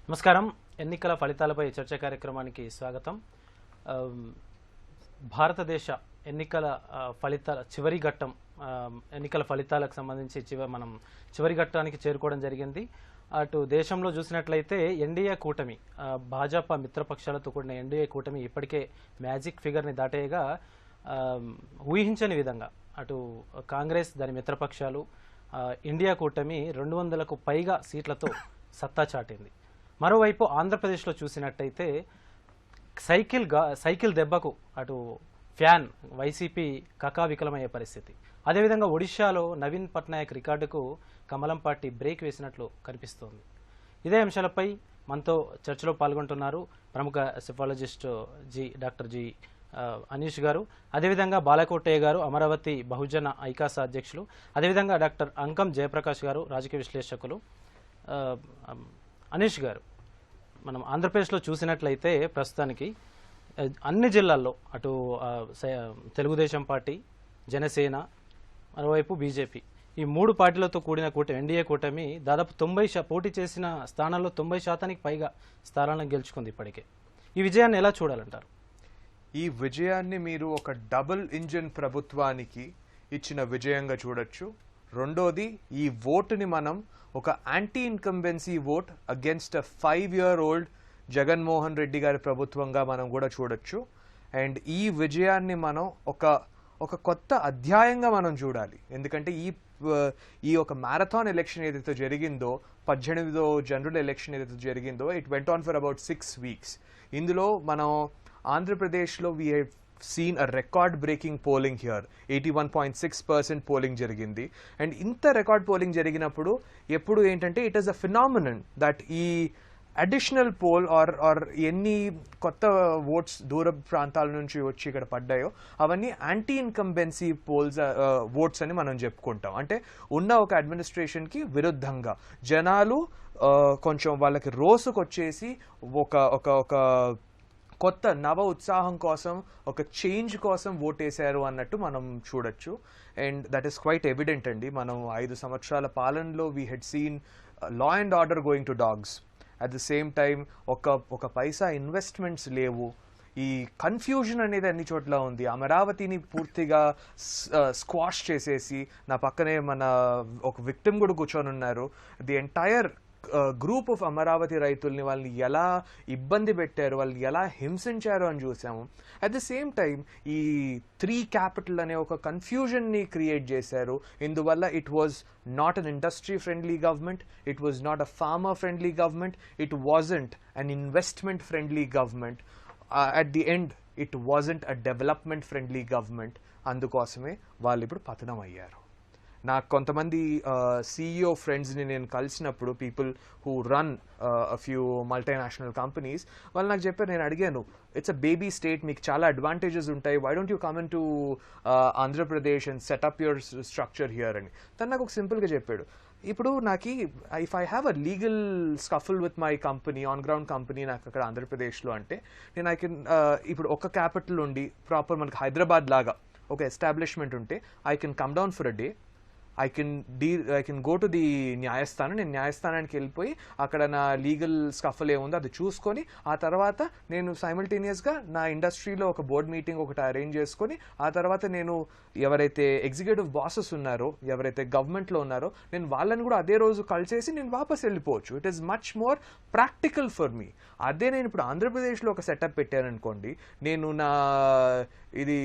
నమస్కారం. ఎన్నికల ఫలితాలపై చర్చ కార్యక్రమానికి స్వాగతం. భారతదేశ ఎన్నికల ఫలితాల చివరి ఘట్టం, ఎన్నికల ఫలితాలకు సంబంధించి మనం చివరి ఘట్టానికి చేరుకోవడం జరిగింది. అటు దేశంలో చూసినట్లయితే ఎన్డీఏ కూటమి, భాజపా మిత్రపక్షాలతో కూడిన ఎన్డీఏ కూటమి ఇప్పటికే మ్యాజిక్ ఫిగర్ని దాటేయగా ఊహించని విధంగా అటు కాంగ్రెస్, దాని మిత్రపక్షాలు, ఇండియా కూటమి 200కు పైగా సీట్లతో సత్తా చాటింది. మరోవైపు ఆంధ్రప్రదేశ్లో చూసినట్టయితే సైకిల్ దెబ్బకు అటు ఫ్యాన్ వైసీపీ కకావికలమయ్యే పరిస్థితి. అదేవిధంగా ఒడిశాలో నవీన్ పట్నాయక్ రికార్డుకు కమలం పార్టీ బ్రేక్ వేసినట్లు కనిపిస్తోంది. ఇదే అంశాలపై మనతో చర్చలో పాల్గొంటున్నారు ప్రముఖ సెఫాలజిస్ట్ డాక్టర్ జి అనీష్ గారు, అదేవిధంగా బాలకోటయ్య గారు, అమరావతి బహుజన ఐకాస అధ్యక్షులు, అదేవిధంగా డాక్టర్ అంకం జయప్రకాష్ గారు, రాజకీయ విశ్లేషకులు. అనీష్ గారు, మనం ఆంధ్రప్రదేశ్లో చూసినట్లయితే ప్రస్తుతానికి అన్ని జిల్లాల్లో అటు తెలుగుదేశం పార్టీ, జనసేన, మరోవైపు బీజేపీ, ఈ మూడు పార్టీలతో కూడిన ఎన్డీఏ కూటమి దాదాపు 90 పోటీ చేసిన స్థానాల్లో 90% పైగా స్థానాలను గెలుచుకుంది ఇప్పటికే. ఈ విజయాన్ని ఎలా చూడాలంటారు? ఈ విజయాన్ని మీరు ఒక డబుల్ ఇంజిన్ ప్రభుత్వానికి ఇచ్చిన విజయంగా చూడొచ్చు. రెండోది, ఈ ఓటుని మనం ఒక anti incumbency vote against 5-year-old Jaganmohan Reddy గారి ప్రభుత్వంగా మనం కూడా చూడొచ్చు. అండ్ ఈ విజయాన్ని మనం ఒక కొత్త అధ్యాయంగా మనం చూడాలి. ఎందుకంటే ఈ ఒక మ్యారథాన్ ఎలక్షన్ ఏదైతే జరిగిందో, 18వ జనరల్ ఎలక్షన్ ఏదైతే జరిగిందో, it went on for about 6 weeks. ఇందులో మనం ఆంధ్రప్రదేశ్లో we have seen a record breaking polling here. 81.6% polling జరిగింది. అండ్ ఇంత రికార్డ్ పోలింగ్ జరిగినప్పుడు ఎప్పుడు ఏంటంటే it is a phenomenon that ఈ అడిషనల్ పోల్ ఆర్ ఎన్ని కొత్త ఓట్స్ దూర ప్రాంతాల నుంచి వచ్చి ఇక్కడ పడ్డాయో అవన్నీ యాంటీ ఇన్కంబెన్సీ ఓట్స్ అని మనం చెప్పుకుంటాం. అంటే ఉన్న ఒక అడ్మినిస్ట్రేషన్కి విరుద్ధంగా జనాలు కొంచెం వాళ్ళకి రోజుకొచ్చేసి ఒక కొత్త నవ ఉత్సాహం కోసం, ఒక చేంజ్ కోసం ఓటేశారు అన్నట్టు మనం చూడొచ్చు. And that is quite evident అండి. మనం 5 సంవత్సరాల పాలనలో we had seen law and order going to dogs. At the same time ఒక పైసా ఇన్వెస్ట్మెంట్స్ లేవు. ఈ కన్ఫ్యూజన్ అనేది అన్ని చోట్ల ఉంది. అమరావతిని పూర్తిగా స్క్వాష్ చేసేసి, నా పక్కనే మన ఒక విక్టిమ్ కూడా కూర్చొని ఉన్నారు. The entire group of Amaravati రైతుల్ని వాళ్ళని ఎలా ఇబ్బంది పెట్టారు, వాళ్ళని ఎలా హింసించారు అని చూసాము. అట్ ద సేమ్ టైం ఈ 3 capital అనే ఒక కన్ఫ్యూజన్ని క్రియేట్ చేశారు. ఇందువల్ల it was not an industry friendly government, it was not a farmer friendly government, it wasn't an investment friendly government. At the end it wasn't a development friendly government. అందుకోసమే వాళ్ళు ఇప్పుడు పతనం అయ్యారు. నాకు కొంతమంది CEO ఫ్రెండ్స్ని నేను కలిసినప్పుడు, people who run a few multinational companies, వాళ్ళు నాకు చెప్పారు, నేను అడిగాను, ఇట్స్ అ బేబీ స్టేట్, మీకు చాలా అడ్వాంటేజెస్ ఉంటాయి, why don't you come in to Andhra Pradesh and set up your structure here అని. తను నాకు ఒక సింపుల్గా చెప్పాడు, ఇప్పుడు నాకు if I have a legal scuffle with my company, on ground company నాకు అక్కడ ఆంధ్రప్రదేశ్లో, అంటే నేను ఐ కెన్ ఇప్పుడు ఒక క్యాపిటల్ ఉండి ప్రాపర్ మనకి హైదరాబాద్ లాగా ఒక ఎస్టాబ్లిష్మెంట్ ఉంటే, I can come down for a day, I can go to the న్యాయస్థానం. నేను న్యాయస్థానానికి వెళ్ళిపోయి అక్కడ నా లీగల్ స్కఫల్ ఏముందో అది చూసుకొని, ఆ తర్వాత నేను సైమల్టేనియస్గా నా ఇండస్ట్రీలో ఒక బోర్డ్ మీటింగ్ ఒకటి అరేంజ్ చేసుకొని, ఆ తర్వాత నేను ఎవరైతే ఎగ్జిక్యూటివ్ బాసెస్ ఉన్నారో, ఎవరైతే గవర్నమెంట్లో ఉన్నారో, నేను వాళ్ళని కూడా అదే రోజు కలిసేసి నేను వాపస్ వెళ్ళిపోవచ్చు. It is much more practical for me. అదే నేను ఇప్పుడు ఆంధ్రప్రదేశ్లో ఒక సెటప్ పెట్టాననుకోండి, నేను నా ఇది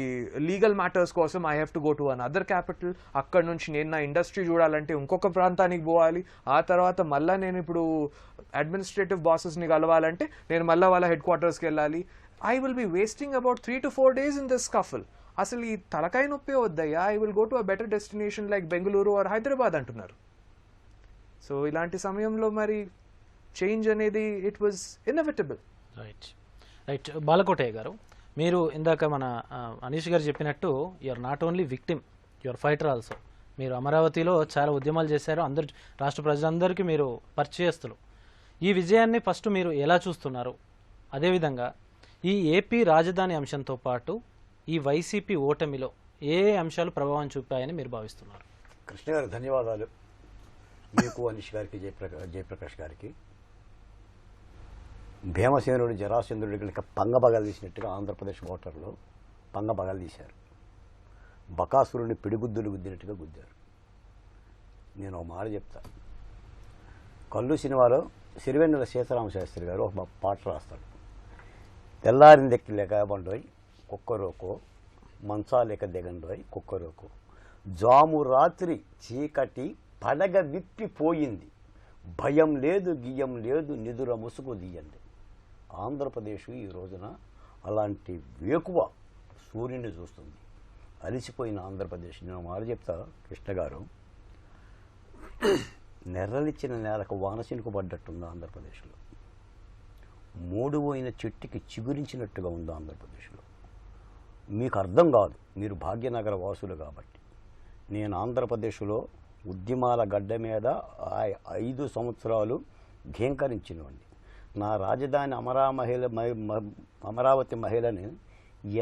లీగల్ మ్యాటర్స్ కోసం I have to go to an other capital. అక్కడ నుంచి నేను నా ఇండస్ట్రీ చూడాలంటే ఇంకొక ప్రాంతానికి పోవాలి. ఆ తర్వాత మళ్ళీ నేను ఇప్పుడు అడ్మినిస్ట్రేటివ్ బాసెస్ని కలవాలంటే నేను మళ్ళీ వాళ్ళ హెడ్ క్వార్టర్స్కి వెళ్ళాలి. I will be wasting about 3 to 4 days in this scuffle. అసలు ఈ తలకాయ నొప్పి వద్దయ్యా, I will go to a better destination like Bengaluru or Hyderabad అంటున్నారు. సో ఇలాంటి సమయంలో మరి చేంజ్ అనేది it was inevitable. Right Balakotaiah గారు, మీరు ఇందాక మన అనీష్ గారు చెప్పినట్టు you are not only victim, you are fighter also. మీరు అమరావతిలో చాలా ఉద్యమాలు చేశారు, అందరు రాష్ట్ర ప్రజలందరికీ మీరు పరిచయస్తులు. ఈ విజయాన్ని ఫస్ట్ మీరు ఎలా చూస్తున్నారు? అదేవిధంగా ఈ ఏపీ రాజధాని అంశంతో పాటు ఈ వైసీపీ ఓటమిలో ఏ అంశాలు ప్రభావం చూపాయని మీరు భావిస్తున్నారు? కృష్ణ గారు ధన్యవాదాలు. మీకు అనీష్ గారికి, జయప్రకాష్ గారికి. భీమసేనుడు జరాసంధుడి కనుక పంగబగలు తీసినట్టుగా ఆంధ్రప్రదేశ్ ఓటర్లు పంగబగలు తీశారు. బకాసురుని పిడిగుద్దులు గుద్దినట్టుగా గుద్దారు. నేను ఒక మాట చెప్తా. కళ్ళు సినిమాలో సిరివెన్నెల సీతారామశాస్త్రి గారు ఒక పాట రాస్తాడు. తెల్లారిందెక్కి లేక బండోయ్ కుక్కరోకో, మంచాలేక దిగండోయ్ కుక్కరోకో, జాము రాత్రి చీకటి పడగ విప్పిపోయింది, భయం లేదు గియ్యం లేదు నిదుర ముసుగు దియండి. ఆంధ్రప్రదేశ్ ఈ రోజున అలాంటి వేకువ సూర్యుని చూస్తుంది. అలిసిపోయిన ఆంధ్రప్రదేశ్. నేను మాట చెప్తా కృష్ణ గారు, నెర్రలిచ్చిన నేలకు వానసినుకు పడ్డట్టుంది ఆంధ్రప్రదేశ్లో. మూడుపోయిన చెట్టుకి చిగురించినట్టుగా ఉంది ఆంధ్రప్రదేశ్లో. మీకు అర్థం కాదు, మీరు భాగ్యనగర వాసులు కాబట్టి. నేను ఆంధ్రప్రదేశ్లో ఉద్యమాల గడ్డ మీద 5 సంవత్సరాలు ఘేంకరించినవండి. నా రాజధాని అమరావతి మహిళని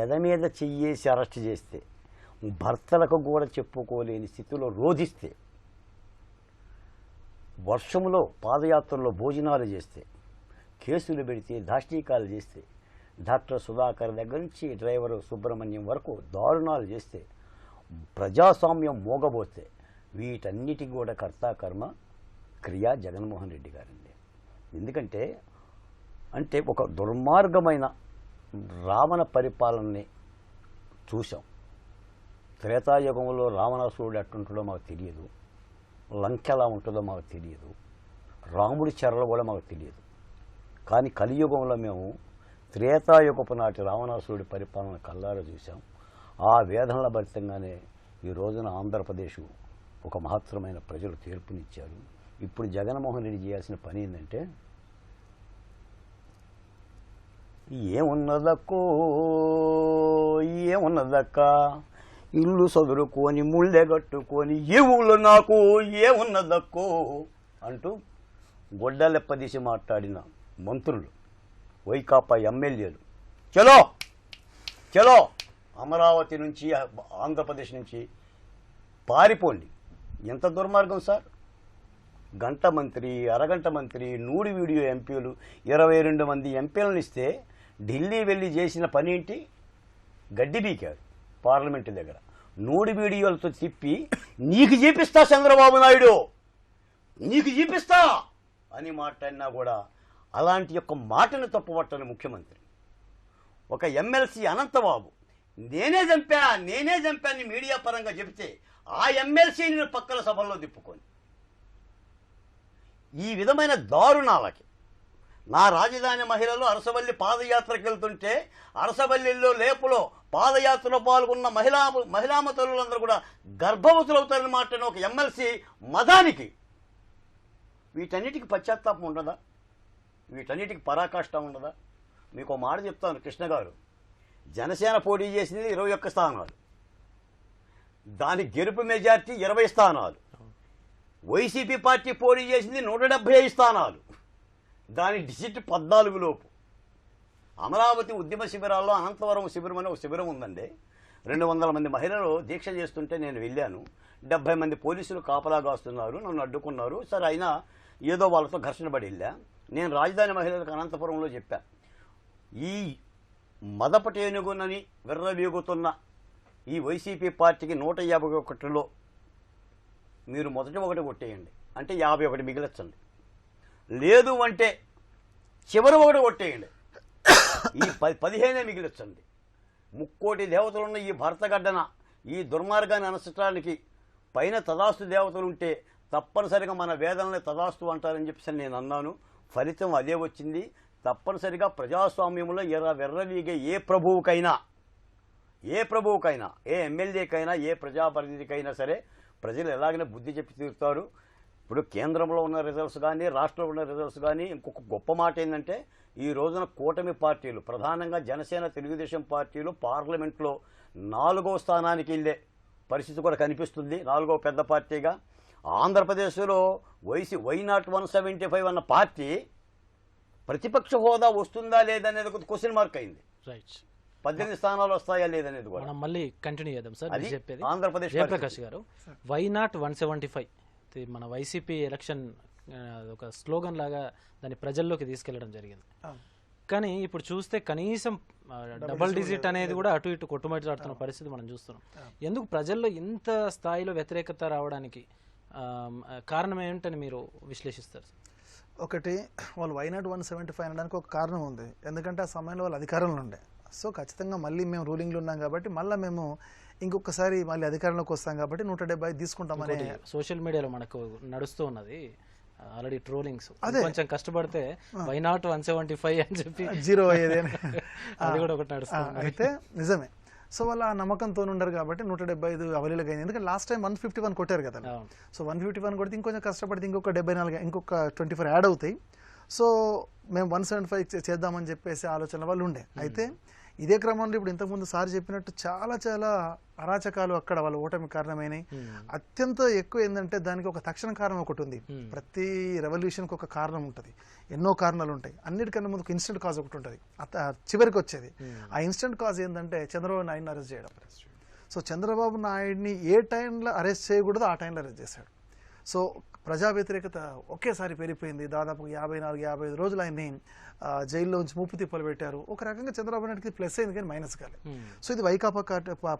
ఎద మీద చెయ్యేసి అరెస్ట్ చేస్తే, భర్తలకు కూడా చెప్పుకోలేని స్థితిలో రోధిస్తే, వర్షంలో పాదయాత్రలో భోజనాలు చేస్తే, కేసులు పెడితే, దాష్టీకాలు చేస్తే, డాక్టర్ సుధాకర్ దగ్గర నుంచి డ్రైవరు సుబ్రహ్మణ్యం వరకు దారుణాలు చేస్తే, ప్రజాస్వామ్యం మోగబోతే, వీటన్నిటికి కూడా కర్మ క్రియా జగన్మోహన్ రెడ్డి గారండి. ఎందుకంటే ఒక దుర్మార్గమైన రావణ పరిపాలనని చూసాం. త్రేతాయుగంలో రావణాసురుడు ఎట్టుంటుందో మాకు తెలియదు, లంక ఎలా ఉంటుందో మాకు తెలియదు, రాముడి చెరలు కూడా మాకు తెలియదు. కానీ కలియుగంలో మేము త్రేతాయుగపు నాటి రావణాసురుడి పరిపాలన కల్లారా చూసాం. ఆ వేదనల భరితంగానే ఈ రోజున ఆంధ్రప్రదేశ్ ఒక మహత్తరమైన ప్రజలు తీర్పునిచ్చారు. ఇప్పుడు జగన్మోహన్ రెడ్డి చేయాల్సిన పని ఏంటంటే, ఏమున్నదక్క ఇల్లు చదురుకొని ముళ్ళెగట్టుకొని ఏ ఊళ్ళో నాకు ఏమున్నదక్కో అంటూ గొడ్డలెప్పదీసి మాట్లాడిన మంత్రులు, వైకాపా ఎమ్మెల్యేలు, చలో చలో అమరావతి నుంచి ఆంధ్రప్రదేశ్ నుంచి పారిపోండి. ఎంత దుర్మార్గం సార్! గంట మంత్రి, అరగంట మంత్రి, నూడి వీడియో ఎంపీలు 22 మంది ఎంపీలను ఇస్తే ఢిల్లీ వెళ్ళి చేసిన పని ఏంటి? గడ్డి బీకారు పార్లమెంటు దగ్గర. నూడి వీడియోలతో తిప్పి నీకు చూపిస్తా చంద్రబాబు నాయుడు, నీకు చూపిస్తా అని మాట్లాడినా కూడా అలాంటి యొక్క మాటను తప్పుపట్టని ముఖ్యమంత్రి. ఒక ఎమ్మెల్సీ అనంతబాబు నేనే చంపా అని మీడియా పరంగా చెబితే ఆ ఎమ్మెల్సీని పక్కల సభల్లో తిప్పుకొని ఈ విధమైన దారుణాలకి నా రాజధాని మహిళలు అరసవల్లి పాదయాత్రకు వెళ్తుంటే అరసవల్లిలో లేపులో పాదయాత్రలో పాల్గొన్న మహిళామ తల్లులందరూ కూడా గర్భవతులవుతారని మాట్లాడిన ఒక ఎమ్మెల్సీ మదానికి వీటన్నిటికి పశ్చాత్తాపం ఉండదా? వీటన్నిటికి పరాకాష్ట ఉండదా? మీకు మాట చెప్తాను కృష్ణ గారు, జనసేన పోటీ చేసింది 21 స్థానాలు, దాని గెలుపు మెజార్టీ 20 స్థానాలు. వైసీపీ పార్టీ పోటీ చేసింది 175 స్థానాలు, దాని డిజిట్ 14 లోపు. అమరావతి ఉద్యమ శిబిరాల్లో అనంతవరం శిబిరం అనే ఒక శిబిరం ఉందండి. 200 మంది మహిళలు దీక్ష చేస్తుంటే నేను వెళ్ళాను. 70 మంది పోలీసులు కాపలా కాస్తున్నారు, నన్ను అడ్డుకున్నారు. సరే అయినా ఏదో వాళ్ళతో ఘర్షణ పడి వెళ్ళా. నేను రాజధాని మహిళలకు అనంతపురంలో చెప్పా, ఈ మదపటేనుగునని విర్రవీగుతున్న ఈ వైసీపీ పార్టీకి 151లో మీరు మొదటి 1 కొట్టేయండి, అంటే 51 మిగిలొచ్చండి. లేదు అంటే చివరి 1 కొట్టేయండి, ఈ 15 మిగిలొచ్చండి. 3 కోటి దేవతలున్న ఈ భరతగడ్డన ఈ దుర్మార్గాన్ని అనసటానికి పైన తదాస్తు దేవతలుంటే తప్పనిసరిగా మన వేదనని తదాస్తు అంటారని చెప్పేసి నేను అన్నాను. ఫలితం అదే వచ్చింది. తప్పనిసరిగా ప్రజాస్వామ్యంలో వెర్రవీగే ఏ ప్రభువుకైనా, ఏ ఎమ్మెల్యేకైనా, ఏ ప్రజాప్రతినిధికైనా సరే ప్రజలు ఎలాగైనా బుద్ధి చెప్పి తీరుతారు. ఇప్పుడు కేంద్రంలో ఉన్న రిజల్ట్స్ కానీ, రాష్ట్రంలో ఉన్న రిజల్ట్స్ కానీ, ఇంకొక గొప్ప మాట ఏంటంటే ఈ రోజున కూటమి పార్టీలు, ప్రధానంగా జనసేన, తెలుగుదేశం పార్టీలు పార్లమెంట్లో 4వ స్థానానికి వెళ్ళే పరిస్థితి కూడా కనిపిస్తుంది, 4వ పెద్ద పార్టీగా. ఆంధ్రప్రదేశ్లో వైనాట్ 175 అన్న పార్టీ ప్రతిపక్ష హోదా వస్తుందా లేదనేది క్వశ్చన్ మార్క్ అయింది. 18 స్థానాలు వస్తాయా లేదనేది కూడా మనం మళ్ళీ కంటిన్యూ చేద్దాం సార్. చెప్పేది ఆంధ్రప్రదేశ్ జయప్రకాష్ గారు, వైనాట్ 175 మన వైసీపీ ఎలక్షన్ ఒక స్లోగన్ లాగా దాన్ని ప్రజల్లోకి తీసుకెళ్లడం జరిగింది. కానీ ఇప్పుడు చూస్తే కనీసం డబల్ డిజిట్ అనేది కూడా అటు ఇటు కొట్టుమట్లాడుతున్న పరిస్థితి మనం చూస్తున్నాం. ఎందుకు ప్రజల్లో ఇంత స్థాయిలో వ్యతిరేకత రావడానికి కారణం ఏంటని మీరు విశ్లేషిస్తారు? ఒకటి, వాళ్ళు వైనాట్ 175 అనడానికి ఒక కారణం ఉంది. ఎందుకంటే ఆ సమయంలో వాళ్ళు అధికారంలో ఉండే. సో ఖచ్చితంగా మళ్ళీ మేము రూలింగ్లో ఉన్నాం కాబట్టి మళ్ళీ మేము ఇంకొకసారి మళ్ళీ అధికారంలోకి వస్తాం కాబట్టి 175 తీసుకుంటామని సోషల్ మీడియాలో మనకు నడుస్తూ ఉన్నది ఆల్రెడీ ట్రోలింగ్స్. కొంచెం కష్టపడితే వై నాట్ 175 అని చెప్పి 0 అయ్యేది అది కూడా ఒకటి నడుస్తుంది. అయితే నిజమే. సో వాళ్ళ ఆ నమ్మకంతో ఉండరు కాబట్టి 175 అవలీలగా అయింది. ఎందుకంటే లాస్ట్ టైం 151 కొట్టారు కదా. సో 151 కొడితే ఇంకొంచెం కష్టపడితే ఇంకొక 74 ఇంకొక 24 యాడ్ అవుతాయి. సో మేము 175 చేద్దామని చెప్పేసి ఆలోచన వాళ్ళు ఉండే. అయితే ఇదే క్రమంలో ఇప్పుడు ఇంతకుముందు సార్ చెప్పినట్టు చాలా చాలా అరాచకాలు అక్కడ వాళ్ళ ఓటమి కారణమైనవి. అత్యంత ఎక్కువ ఏంటంటే దానికి ఒక తక్షణ కారణం ఒకటి ఉంది. ప్రతి రెవల్యూషన్కి ఒక కారణం ఉంటుంది, ఎన్నో కారణాలు ఉంటాయి. అన్నిటికన్నా ముందు ఇన్స్టెంట్ కాజ్ ఒకటి ఉంటుంది, చివరికి వచ్చేది. ఆ ఇన్స్టెంట్ కాజ్ ఏంటంటే చంద్రబాబు నాయుడిని అరెస్ట్ చేయడం. సో చంద్రబాబు నాయుడిని ఏ టైంలో అరెస్ట్ చేయకూడదో ఆ టైంలో అరెస్ట్ చేశాడు. సో ప్రజా వ్యతిరేకత ఒకేసారి పెరిగిపోయింది. దాదాపు 54-55 రోజులు ఆయన్ని జైల్లో ఉంచి ముప్పు తిప్పలు పెట్టారు. ఒక రకంగా చంద్రబాబు నాయుడికి ప్లస్ అయింది కానీ మైనస్ కాలేదు. సో ఇది వైకాపా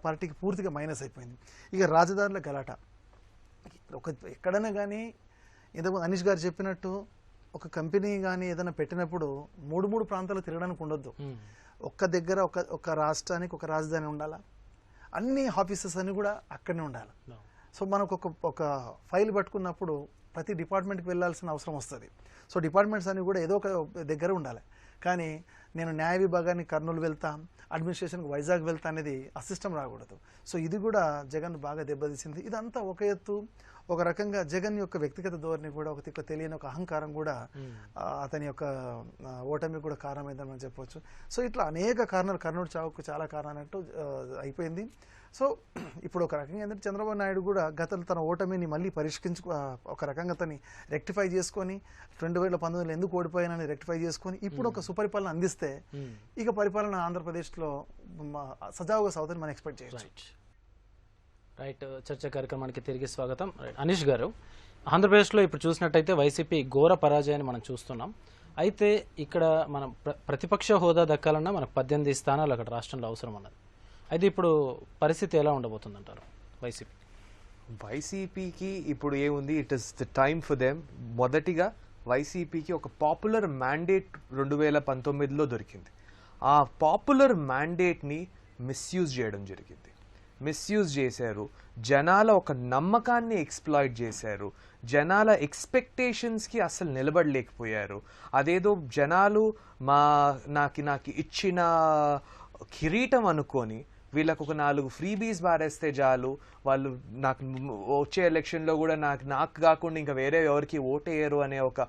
పార్టీకి పూర్తిగా మైనస్ అయిపోయింది. ఇక రాజధానుల గలాట ఎక్కడైనా కానీ ఇంతకుముందు అనీష్ గారు చెప్పినట్టు ఒక కంపెనీ కానీ ఏదైనా పెట్టినప్పుడు 3 ప్రాంతాలు తిరగడానికి ఉండొద్దు. ఒక్క దగ్గర ఒక రాష్ట్రానికి ఒక రాజధాని ఉండాలా, అన్ని ఆఫీసెస్ అన్ని కూడా అక్కడనే ఉండాలి. సో మనకు ఒక ఫైల్ పట్టుకున్నప్పుడు ప్రతి డిపార్ట్మెంట్కి వెళ్ళాల్సిన అవసరం వస్తుంది. సో డిపార్ట్మెంట్స్ అన్ని కూడా ఏదో ఒక దగ్గర ఉండాలి. కానీ నేను న్యాయ విభాగానికి కర్నూలు వెళ్తా, అడ్మినిస్ట్రేషన్కి వైజాగ్ వెళ్తా అనేది ఆ సిస్టమ్ రాకూడదు. సో ఇది కూడా జగన్ బాగా దెబ్బతీసింది. ఇదంతా ఒక ఎత్తు. ఒక రకంగా జగన్ యొక్క వ్యక్తిగత ధోరణి కూడా ఒక తిక్క తెలియని ఒక అహంకారం కూడా అతని యొక్క ఓటమి కూడా కారణమైందని మనం చెప్పవచ్చు. సో ఇట్లా అనేక కారణాలు, కర్నూలు చావుకు చాలా కారణాలంటూ అయిపోయింది. సో ఇప్పుడు ఒక రకంగా ఏంటంటే చంద్రబాబు నాయుడు కూడా తన ఓటమిని మళ్ళీ ఒక రకంగా తని రెక్టిఫై చేసుకొని 2019లో ఎందుకు ఓడిపోయానని రెక్టిఫై చేసుకొని ఇప్పుడు ఒక సుపరిపాలన అందిస్తే ఇక పరిపాలన ఆంధ్రప్రదేశ్లో సజావుగా సాగుతుందని మనం ఎక్స్పెక్ట్ చేయొచ్చు. రైట్, చర్చ కార్యక్రమానికి తిరిగి స్వాగతం. అనీష్ గారు, ఆంధ్రప్రదేశ్లో ఇప్పుడు చూసినట్టయితే వైసీపీ ఘోర పరాజయాన్ని మనం చూస్తున్నాం. అయితే ఇక్కడ మనం ప్రతిపక్ష హోదా దక్కాలన్నా మనకు 18 స్థానాలు అక్కడ రాష్ట్రంలో అవసరం అన్నది. అయితే ఇప్పుడు పరిస్థితి ఎలా ఉండబోతుంది అంటారు వైసీపీకి? ఇప్పుడు ఏముంది, it is the time for them. మొదటిగా వైసీపీకి ఒక పాపులర్ మ్యాండేట్ 2019లో దొరికింది. ఆ పాపులర్ మ్యాండేట్ని మిస్యూజ్ చేయడం జరిగింది. మిస్యూజ్ చేశారు. జనాల ఒక నమ్మకాన్ని ఎక్స్ప్లాయిట్ చేశారు. జనాల ఎక్స్పెక్టేషన్స్కి అసలు నిలబడలేకపోయారు. అదేదో జనాలు నాకు ఇచ్చిన కిరీటం అనుకొని వీళ్ళకు ఒక 4 ఫ్రీబీస్ బారేస్తే చాలు, వాళ్ళు నాకు వచ్చే ఎలక్షన్లో కూడా నాకు కాకుండా ఇంకా వేరే ఎవరికి ఓటేయరు అనే ఒక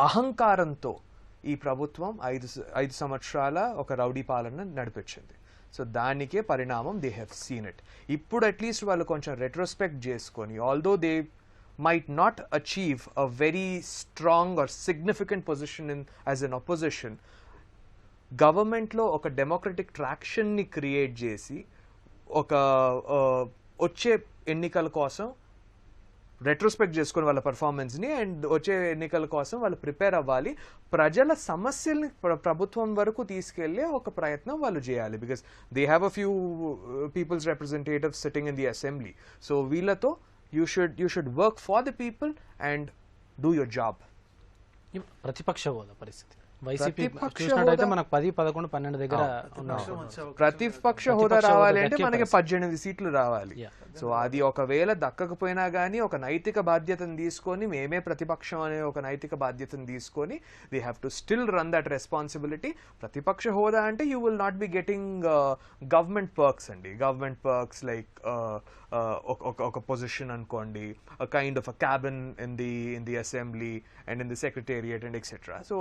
అహంకారంతో ఈ ప్రభుత్వం 5 సంవత్సరాల ఒక రౌడీ పాలన నడిపించింది. సో దానికే పరిణామం దే హ్యావ్ సీన్ ఇట్. ఇప్పుడు అట్లీస్ట్ వాళ్ళు కొంచెం రెట్రోస్పెక్ట్ చేసుకొని, although they might not achieve a very strong or significant position as an opposition, గవర్నమెంట్లో ఒక డెమోక్రటిక్ ట్రాక్షన్ని క్రియేట్ చేసి ఒక వచ్చే ఎన్నికల కోసం రెట్రోస్పెక్ట్ చేసుకొని వాళ్ళ పర్ఫార్మెన్స్ని అండ్ వచ్చే ఎన్నికల కోసం వాళ్ళు ప్రిపేర్ అవ్వాలి. ప్రజల సమస్యల్ని ప్రభుత్వం వరకు తీసుకెళ్లే ఒక ప్రయత్నం వాళ్ళు చేయాలి. Because they have a few peoples representatives sitting in the assembly. So వీళ్ళతో you should work for the people and do your job. ప్రతిపక్ష హోదా పరిస్థితి వైసీపీ చూసినట్టయితే మనకు 10, 11, 12 దగ్గర ప్రతిపక్ష హోదా రావాలి అంటే మనకి 18 సీట్లు రావాలి. సో అది ఒకవేళ దక్కకపోయినా కానీ ఒక నైతిక బాధ్యతను తీసుకొని, మేమే ప్రతిపక్షం అనే ఒక నైతిక బాధ్యతను తీసుకొని they have to still run that responsibility. ప్రతిపక్ష హోదా అంటే you will not be getting government perks అండి. గవర్నమెంట్ పర్క్స్ లైక్ ఒక పొజిషన్ అనుకోండి, a kind of a cabin in the assembly and in the secretariat and etc. So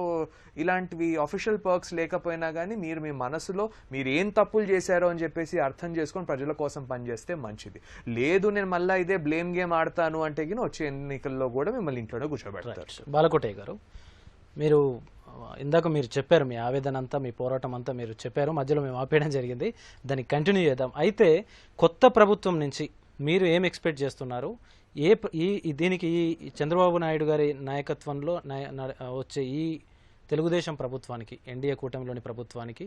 ఇలాంటివి official perks లేకపోయినా కానీ మీరు మీ మనసులో మీరు ఏం తప్పులు చేశారో అని చెప్పేసి అర్థం చేసుకొని ప్రజల కోసం పనిచేస్తే మంచిది. లేదు నేను మళ్ళీ ఇదే బ్లేమ్ గేమ్ ఆడతాను అంటే వచ్చే ఎన్నికల్లో కూడా మిమ్మల్ని ఇంట్లోనే కూర్చోబెడతారు. బాలకోటయ్య గారు, మీరు ఇందాక మీరు చెప్పారు మీ ఆవేదన అంతా, మీ పోరాటం అంతా మీరు చెప్పారు, మధ్యలో మేము ఆపేయడం జరిగింది, దాన్ని కంటిన్యూ చేద్దాం. అయితే కొత్త ప్రభుత్వం నుంచి మీరు ఏం ఎక్స్పెక్ట్ చేస్తున్నారు? దీనికి ఈ చంద్రబాబు నాయుడు గారి నాయకత్వంలో వచ్చే ఈ తెలుగుదేశం ప్రభుత్వానికి, ఎన్డీఏ కూటమిలోని ప్రభుత్వానికి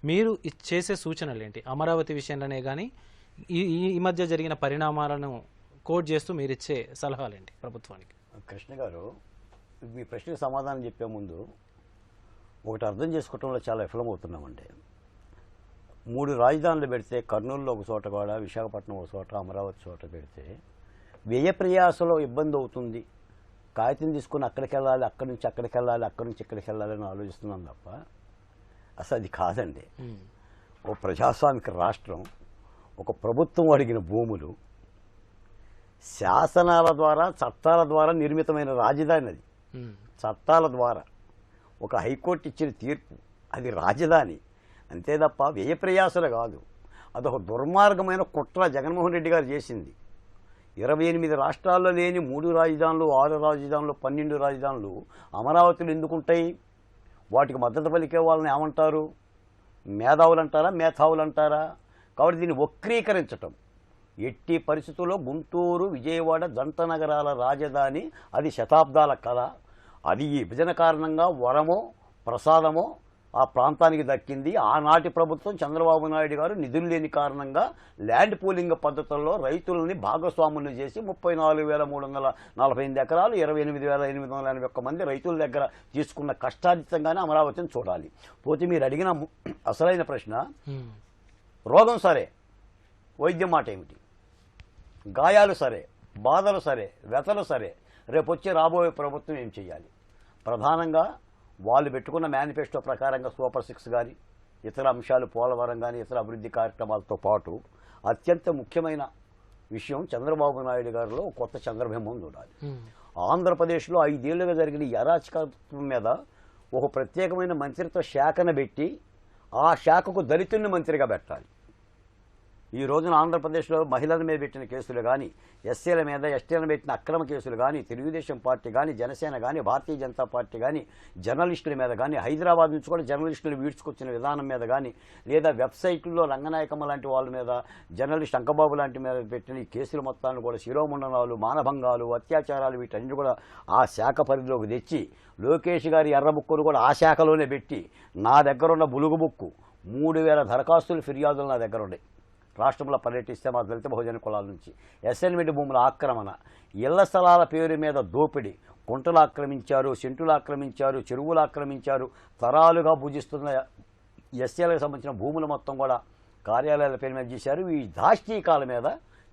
మీరు చేసే సూచనలు ఏంటి? అమరావతి విషయంలోనే కానీ ఈ మధ్య జరిగిన పరిణామాలను కోట్ చేస్తూ మీరు ఇచ్చే సలహాలు ఏంటి ప్రభుత్వానికి? కృష్ణ గారు, మీ ప్రశ్నకు సమాధానం చెప్పే ముందు ఒకటి అర్థం చేసుకోవటంలో చాలా విఫలమవుతున్నామండి. 3 రాజధానులు పెడితే కర్నూలులో ఒక చోట కూడా, విశాఖపట్నం ఒక చోట, అమరావతి చోట పెడితే వ్యయ ప్రయాసలో ఇబ్బంది అవుతుంది. కాగితం తీసుకుని అక్కడికి వెళ్ళాలి, అక్కడి నుంచి అక్కడికి వెళ్ళాలి, అక్కడి నుంచి ఇక్కడికి వెళ్ళాలి అని ఆలోచిస్తున్నాం తప్ప అసలు అది కాదండి. ఓ ప్రజాస్వామిక రాష్ట్రం, ఒక ప్రభుత్వం అడిగిన భూములు శాసనాల ద్వారా, చట్టాల ద్వారా నిర్మితమైన రాజధాని. అది చట్టాల ద్వారా ఒక హైకోర్టు ఇచ్చిన తీర్పు, అది రాజధాని. అంతే తప్ప వ్యయ ప్రయాసలు కాదు. అదొక దుర్మార్గమైన కుట్ర జగన్మోహన్ రెడ్డి గారు చేసింది. 28 రాష్ట్రాల్లో లేని 3 రాజధానులు, 6 రాజధానులు, 12 రాజధానులు అమరావతిలో ఎందుకుంటాయి? వాటికి మద్దతు పలికే వాళ్ళని ఏమంటారు? మేధావులు అంటారా, మేధావులు అంటారా? కాబట్టి దీన్ని వక్రీకరించటం, ఎట్టి పరిస్థితుల్లో గుంటూరు, విజయవాడ జంట నగరాల రాజధాని అది శతాబ్దాల కళ. అది ఈ విభజన కారణంగా వరమో ప్రసాదమో ఆ ప్రాంతానికి దక్కింది. ఆనాటి ప్రభుత్వం చంద్రబాబు నాయుడు గారు నిధులు లేని కారణంగా ల్యాండ్ పూలింగ్ పద్ధతుల్లో రైతులని భాగస్వాములు చేసి 34,348 ఎకరాలు 28,881 మంది రైతుల దగ్గర తీసుకున్న కష్టార్జితంగానే అమరావతిని చూడాలి. పోతే మీరు అడిగిన అసలైన ప్రశ్న, రోగం సరే, వైద్యం మాట ఏమిటి? గాయాలు సరే, బాధలు సరే, వ్యతలు సరే, రేపు వచ్చి రాబోయే ప్రభుత్వం ఏం చేయాలి? ప్రధానంగా వాళ్ళు పెట్టుకున్న మేనిఫెస్టో ప్రకారంగా సూపర్ 6 కానీ, ఇతర అంశాలు, పోలవరం కానీ, ఇతర అభివృద్ధి కార్యక్రమాలతో పాటు అత్యంత ముఖ్యమైన విషయం చంద్రబాబు నాయుడు గారిలో కొత్త చంద్రబింబం చూడాలి. ఆంధ్రప్రదేశ్లో 5 ఏళ్లుగా జరిగిన ఈ అరాచకత్వం మీద ఒక ప్రత్యేకమైన మంత్రిత్వ శాఖను పెట్టి ఆ శాఖకు దళితుల్ని మంత్రిగా పెట్టాలి. ఈ రోజున ఆంధ్రప్రదేశ్లో మహిళల మీద పెట్టిన కేసులు కానీ, ఎస్సీల మీద, ఎస్టీల పెట్టిన అక్రమ కేసులు కానీ, తెలుగుదేశం పార్టీ కానీ, జనసేన కానీ, భారతీయ జనతా పార్టీ కానీ, జర్నలిస్టుల మీద కానీ, హైదరాబాద్ నుంచి కూడా జర్నలిస్టులు వీడ్చుకొచ్చిన విధానం మీద కానీ, లేదా వెబ్సైట్లలో రంగనాయకమ్మ లాంటి వాళ్ళ మీద, జర్నలిస్ట్ అంకబాబు లాంటి మీద పెట్టిన ఈ కేసులు మొత్తాన్ని కూడా శిరోమండనాలు, మానభంగాలు, అత్యాచారాలు వీటన్ని కూడా ఆ శాఖ పరిధిలోకి తెచ్చి, లోకేష్ గారి ఎర్ర బుక్కులు కూడా ఆ శాఖలోనే పెట్టి, నా దగ్గరున్న బులుగు బుక్కు 3,000 దరఖాస్తులు, ఫిర్యాదులు నా దగ్గర ఉన్నాయి. రాష్ట్రంలో పర్యటిస్తే మా దళిత బహుజన కులాల నుంచి అసైన్మెంట్ భూముల ఆక్రమణ, ఇళ్ల స్థలాల పేరు మీద దోపిడీ, కుంటలు ఆక్రమించారు, సెంటులు ఆక్రమించారు, చెరువులు ఆక్రమించారు, తరాలుగా పూజిస్తున్న ఎస్సీలకు సంబంధించిన భూములు మొత్తం కూడా కార్యాలయాల పేరు మీద చేశారు. ఈ దాష్టీకాల మీద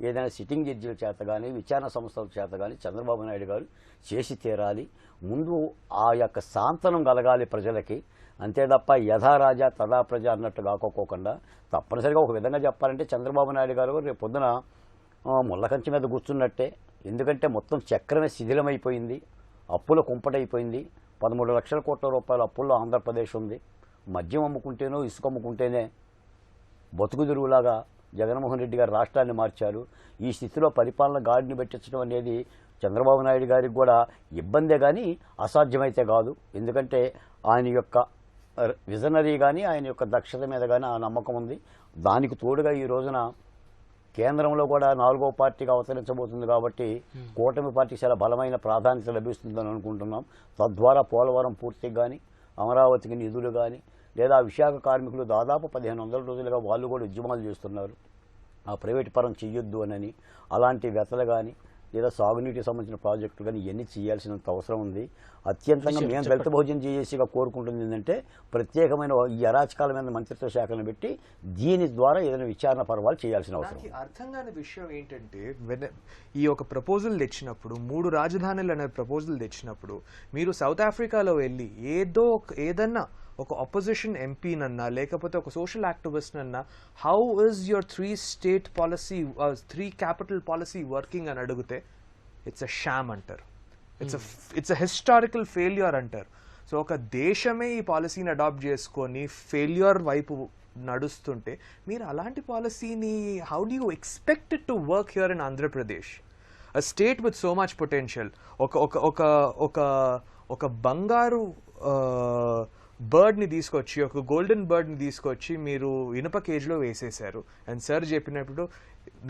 ఏదైనా సిట్టింగ్ జడ్జీల చేత కానీ, విచారణ సంస్థల చేత కానీ చంద్రబాబు నాయుడు గారు చేసి తీరాలి. ముందు ఆ యొక్క సాంతనం కలగాలి ప్రజలకి. అంతే తప్ప యథా రాజా తదా ప్రజ అన్నట్టు కాకోకుండా తప్పనిసరిగా ఒక విధంగా చెప్పాలంటే చంద్రబాబు నాయుడు గారు రేపు పొద్దున ముళ్ళకంచె మీద కూర్చున్నట్టే. ఎందుకంటే మొత్తం చక్రమే శిథిలమైపోయింది, అప్పుల కుంపటైపోయింది. 13 లక్షల కోట్ల రూపాయల అప్పుల్లో ఆంధ్రప్రదేశ్ ఉంది. మద్యం అమ్ముకుంటేనో ఇసుక అమ్ముకుంటేనే బతుకుదురువులాగా జగన్మోహన్ రెడ్డి గారు రాష్ట్రాన్ని మార్చారు. ఈ స్థితిలో పరిపాలన గాడిని పెట్టించడం అనేది చంద్రబాబు నాయుడు గారికి కూడా ఇబ్బందే కానీ అసాధ్యమైతే కాదు. ఎందుకంటే ఆయన యొక్క విజనరీ కానీ, ఆయన యొక్క దక్షత మీద కానీ ఆ నమ్మకం ఉంది. దానికి తోడుగా ఈ రోజున కేంద్రంలో కూడా 4వ పార్టీగా అవతరించబోతుంది కాబట్టి కూటమి పార్టీకి చాలా బలమైన ప్రాధాన్యత లభిస్తుందని అనుకుంటున్నాం. తద్వారా పోలవరం పూర్తికి కానీ, అమరావతికి నిధులు కానీ, లేదా విశాఖ కార్మికులు దాదాపు 1500 రోజులుగా వాళ్ళు కూడా ఉద్యమాలు చేస్తున్నారు, ఆ ప్రైవేట్ పరం చెయ్యొద్దు అని. అలాంటి వ్యతలు కానీ, లేదా సాగునీటికి సంబంధించిన ప్రాజెక్టులు కానీ ఇవన్నీ చేయాల్సినంత అవసరం ఉంది. అత్యంతంగా మేము దళిత భోజనం చేసేసిగా కోరుకుంటుంది ఏంటంటే ప్రత్యేకమైన ఈ అరాచకాల మీద మంత్రిత్వ శాఖలను పెట్టి దీని ద్వారా ఏదైనా విచారణ పర్వాలు చేయాల్సిన అవసరం. అర్థం కాని విషయం ఏంటంటే, ఈ ఒక ప్రపోజల్ తెచ్చినప్పుడు, 3 రాజధానులు అనే ప్రపోజల్ తెచ్చినప్పుడు మీరు సౌత్ ఆఫ్రికాలో వెళ్ళి ఏదన్నా ఒక అపోజిషన్ ఎంపీనన్నా లేకపోతే ఒక సోషల్ యాక్టివిస్ట్ అన్నా how is your 3 state policy 3 capital policy working అని అడిగితే ఇట్స్ అ షామ్ అంటారు, ఇట్స్ అ హిస్టారికల్ ఫెయిల్యూర్ అంటారు. సో ఒక దేశమే ఈ పాలసీని అడాప్ట్ చేసుకొని ఫెయిల్యూర్ వైపు నడుస్తుంటే మీరు అలాంటి పాలసీని how do you expect it to work here in Andhra Pradesh, a state with so much potential. ఒక బంగారు బర్డ్ని తీసుకొచ్చి, ఒక గోల్డెన్ బర్డ్ని తీసుకొచ్చి మీరు ఇనుప కేజ్లో వేసేశారు. అండ్ సార్ చెప్పినప్పుడు